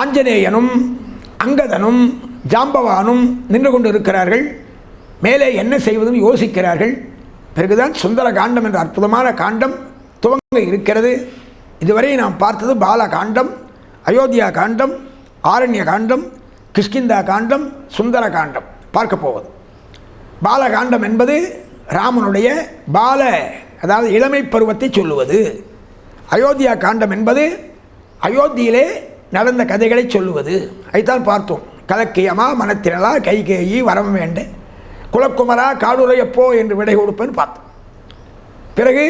ஆஞ்சநேயனும் அங்கதனும் ஜாம்பவானும் நின்று கொண்டு இருக்கிறார்கள். மேலே என்ன செய்வதுன்னு யோசிக்கிறார்கள். பிறகுதான் சுந்தர காண்டம் என்ற அற்புதமான காண்டம் துவங்க இருக்கிறது. இதுவரை நாம் பார்த்தது பால காண்டம், அயோத்தியா காண்டம், ஆரண்ய காண்டம், கிஷ்கிந்தா காண்டம், சுந்தர காண்டம் பார்க்க போவது. பாலகாண்டம் என்பது ராமனுடைய அதாவது இளமை பருவத்தை சொல்லுவது. அயோத்தியா காண்டம் என்பது அயோத்தியிலே நடந்த கதைகளை சொல்லுவது. அதைத்தான் பார்த்தோம். கலக்கியமா மனத்திரளா கைகேயி வரம் வேண்ட குலக்குமரா காடுரையப்போ என்று விடை கொடுப்பேன்னு பார்த்தோம். பிறகு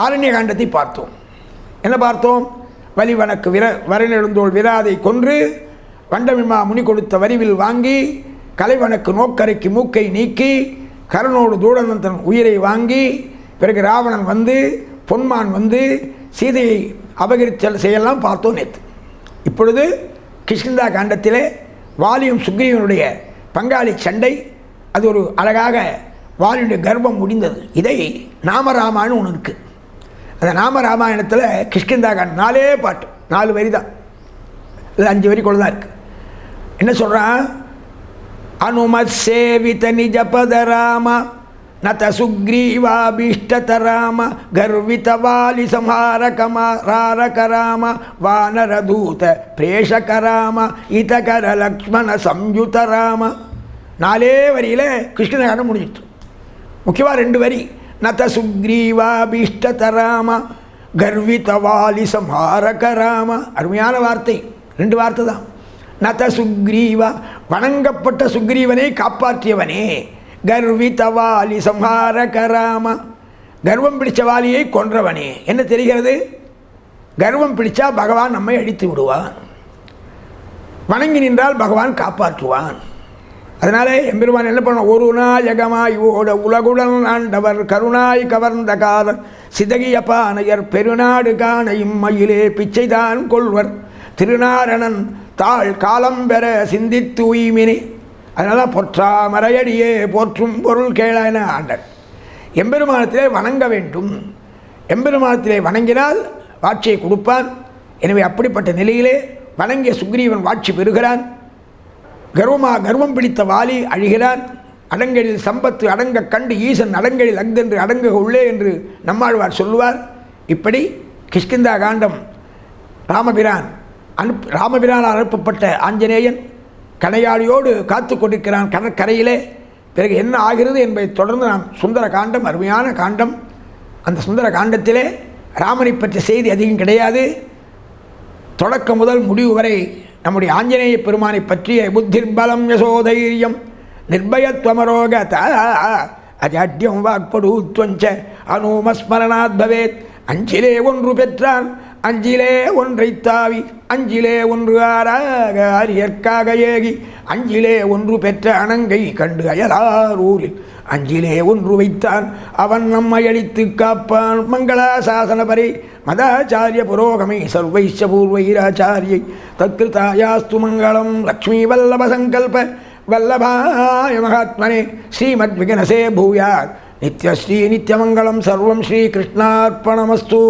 ஆரண்ய காண்டத்தை பார்த்தோம். என்ன பார்த்தோம்? வலிவனக்கு வரனெழுந்தோள் விராதை கொன்று வண்டமிமா முனி கொடுத்த வரிவில் வாங்கி கலைவனுக்கு நோக்கரைக்கு மூக்கை நீக்கி கருணோடு தூடனந்தன் உயிரை வாங்கி பிறகு ராவணன் வந்து பொன்மான் வந்து சீதையை அபகரித்தல் செய்யலாம் பார்த்தோம் நேற்று. இப்பொழுது கிஷ்கிந்தா காண்டத்திலே வாலியும் சுக்ரீவனுடைய பங்காளி சண்டை, அது ஒரு அழகாக வாலியுடைய கர்ப்பம் முடிந்தது. இதை நாமராமாயணம் ஒன்று இருக்குது. அந்த நாமராமாயணத்தில் கிஷ்கிந்தா காண்டம் 4 பாட்டு, 4 வரி தான், இல்லை 5 வரி கூட தான் இருக்குது. என்ன சொல்கிறான்? அனுமத் சேவித நிஜபத ராம நத சுக்ரீவாபீஷ்டத ராம கர்வித வாலி சம்ஹாரகம ராரக ராம வானரதூத பிரேஷக ராம இதகர லக்ஷ்மண சம்யுத ராம. 4 வரியில் கிருஷ்ணகாண்டம் முடிஞ்சிட்டு. முக்கியமாக 2 வரி. நத சுக்ரீவாபீஷ்டத ராம கர்வித வாலி சம்ஹாரக ராம. அருமையான வார்த்தை, 2 வார்த்தை தான். நத சுக்ரீவா, வணங்கப்பட்ட சுக்ரீவனை காப்பாற்றியவனே. கர்வித வாலி சம்ஹாரக ராம, கர்வம் பிடிச்ச வாலியை கொன்றவனே. என்ன தெரிகிறது? கர்வம் பிடிச்சா பகவான் நம்மை அழித்து விடுவான், வணங்கி நின்றால் பகவான் காப்பாற்றுவான். அதனால எம்பெருமான் என்ன பண்ண? ஒரு நாயகமாய் ஓட உலகுடன் ஆண்டவர் கருணாய் கவர்ந்த காலர் சிதகிய பானையர் பெருநாடு காண இம்மையிலே பிச்சைதான் கொள்வர் திருநாரணன் தாழ் காலம் பெற சிந்தித்து உய்மினே. அதனால பொற்றாமரையடியே போற்றும் பொருள் கேளான ஆண்டர். எம்பெருமானத்திலே வணங்க வேண்டும். எம்பெருமானத்திலே வணங்கினால் வாட்சியை கொடுப்பான். எனவே அப்படிப்பட்ட நிலையிலே வணங்கிய சுக்ரீவன் வாட்சி பெறுகிறான். கர்வம் பிடித்த வாலி அழிகிறான். அடங்கலில் சம்பத்து அடங்க கண்டு ஈசன் அடங்கலில் அங்கென்று அடங்க உள்ளே என்று நம்மாழ்வார் சொல்லுவார். இப்படி கிஷ்கிந்தா காண்டம் ராமபிரானால் அனுப்பப்பட்ட ஆஞ்சநேயன் கணையாளியோடு காத்து கொண்டிருக்கிறான் கடற்கரையிலே. பிறகு என்ன ஆகிறது என்பதை தொடர்ந்து நாம் சுந்தர காண்டம், அருமையான காண்டம். அந்த சுந்தர காண்டத்திலே ராமனை பற்றிய செய்தி அதிகம் கிடையாது. தொடக்கம் முதல் முடிவு வரை நம்முடைய ஆஞ்சநேய பெருமானை பற்றிய புத்திர்பலம் யசோதைரியம் நிர்பயத்வமரோகத அஜாட்யம் வாக்படூத்வஞ்ச அனுமஸ்மரணாத் பவேத். 5 ஒன்று பெற்றான், 5 ஒன்றை தாவி, 5 ஒன்று ஆறாக அரியற்காக ஏகி, 5 ஒன்று பெற்ற அணங்கை கண்டு அயலாரூரில் 5 ஒன்று வைத்தான் அவன் நம்மை அழித்து காப்பான். மங்களாசாசனபரி மதாச்சாரிய புரோகமை சர்வைச்ச பூர்வைராச்சாரியை தத்கிருதாயாஸ்து மங்களம். லக்ஷ்மீ வல்லப சங்கல்ப வல்லபாய மகாத்மனே ஸ்ரீமத் விகனசே பூயாத் நித்யஸ்ரீ நித்யமங்கலம். சர்வம் ஸ்ரீ கிருஷ்ணார்ப்பணமஸ்து.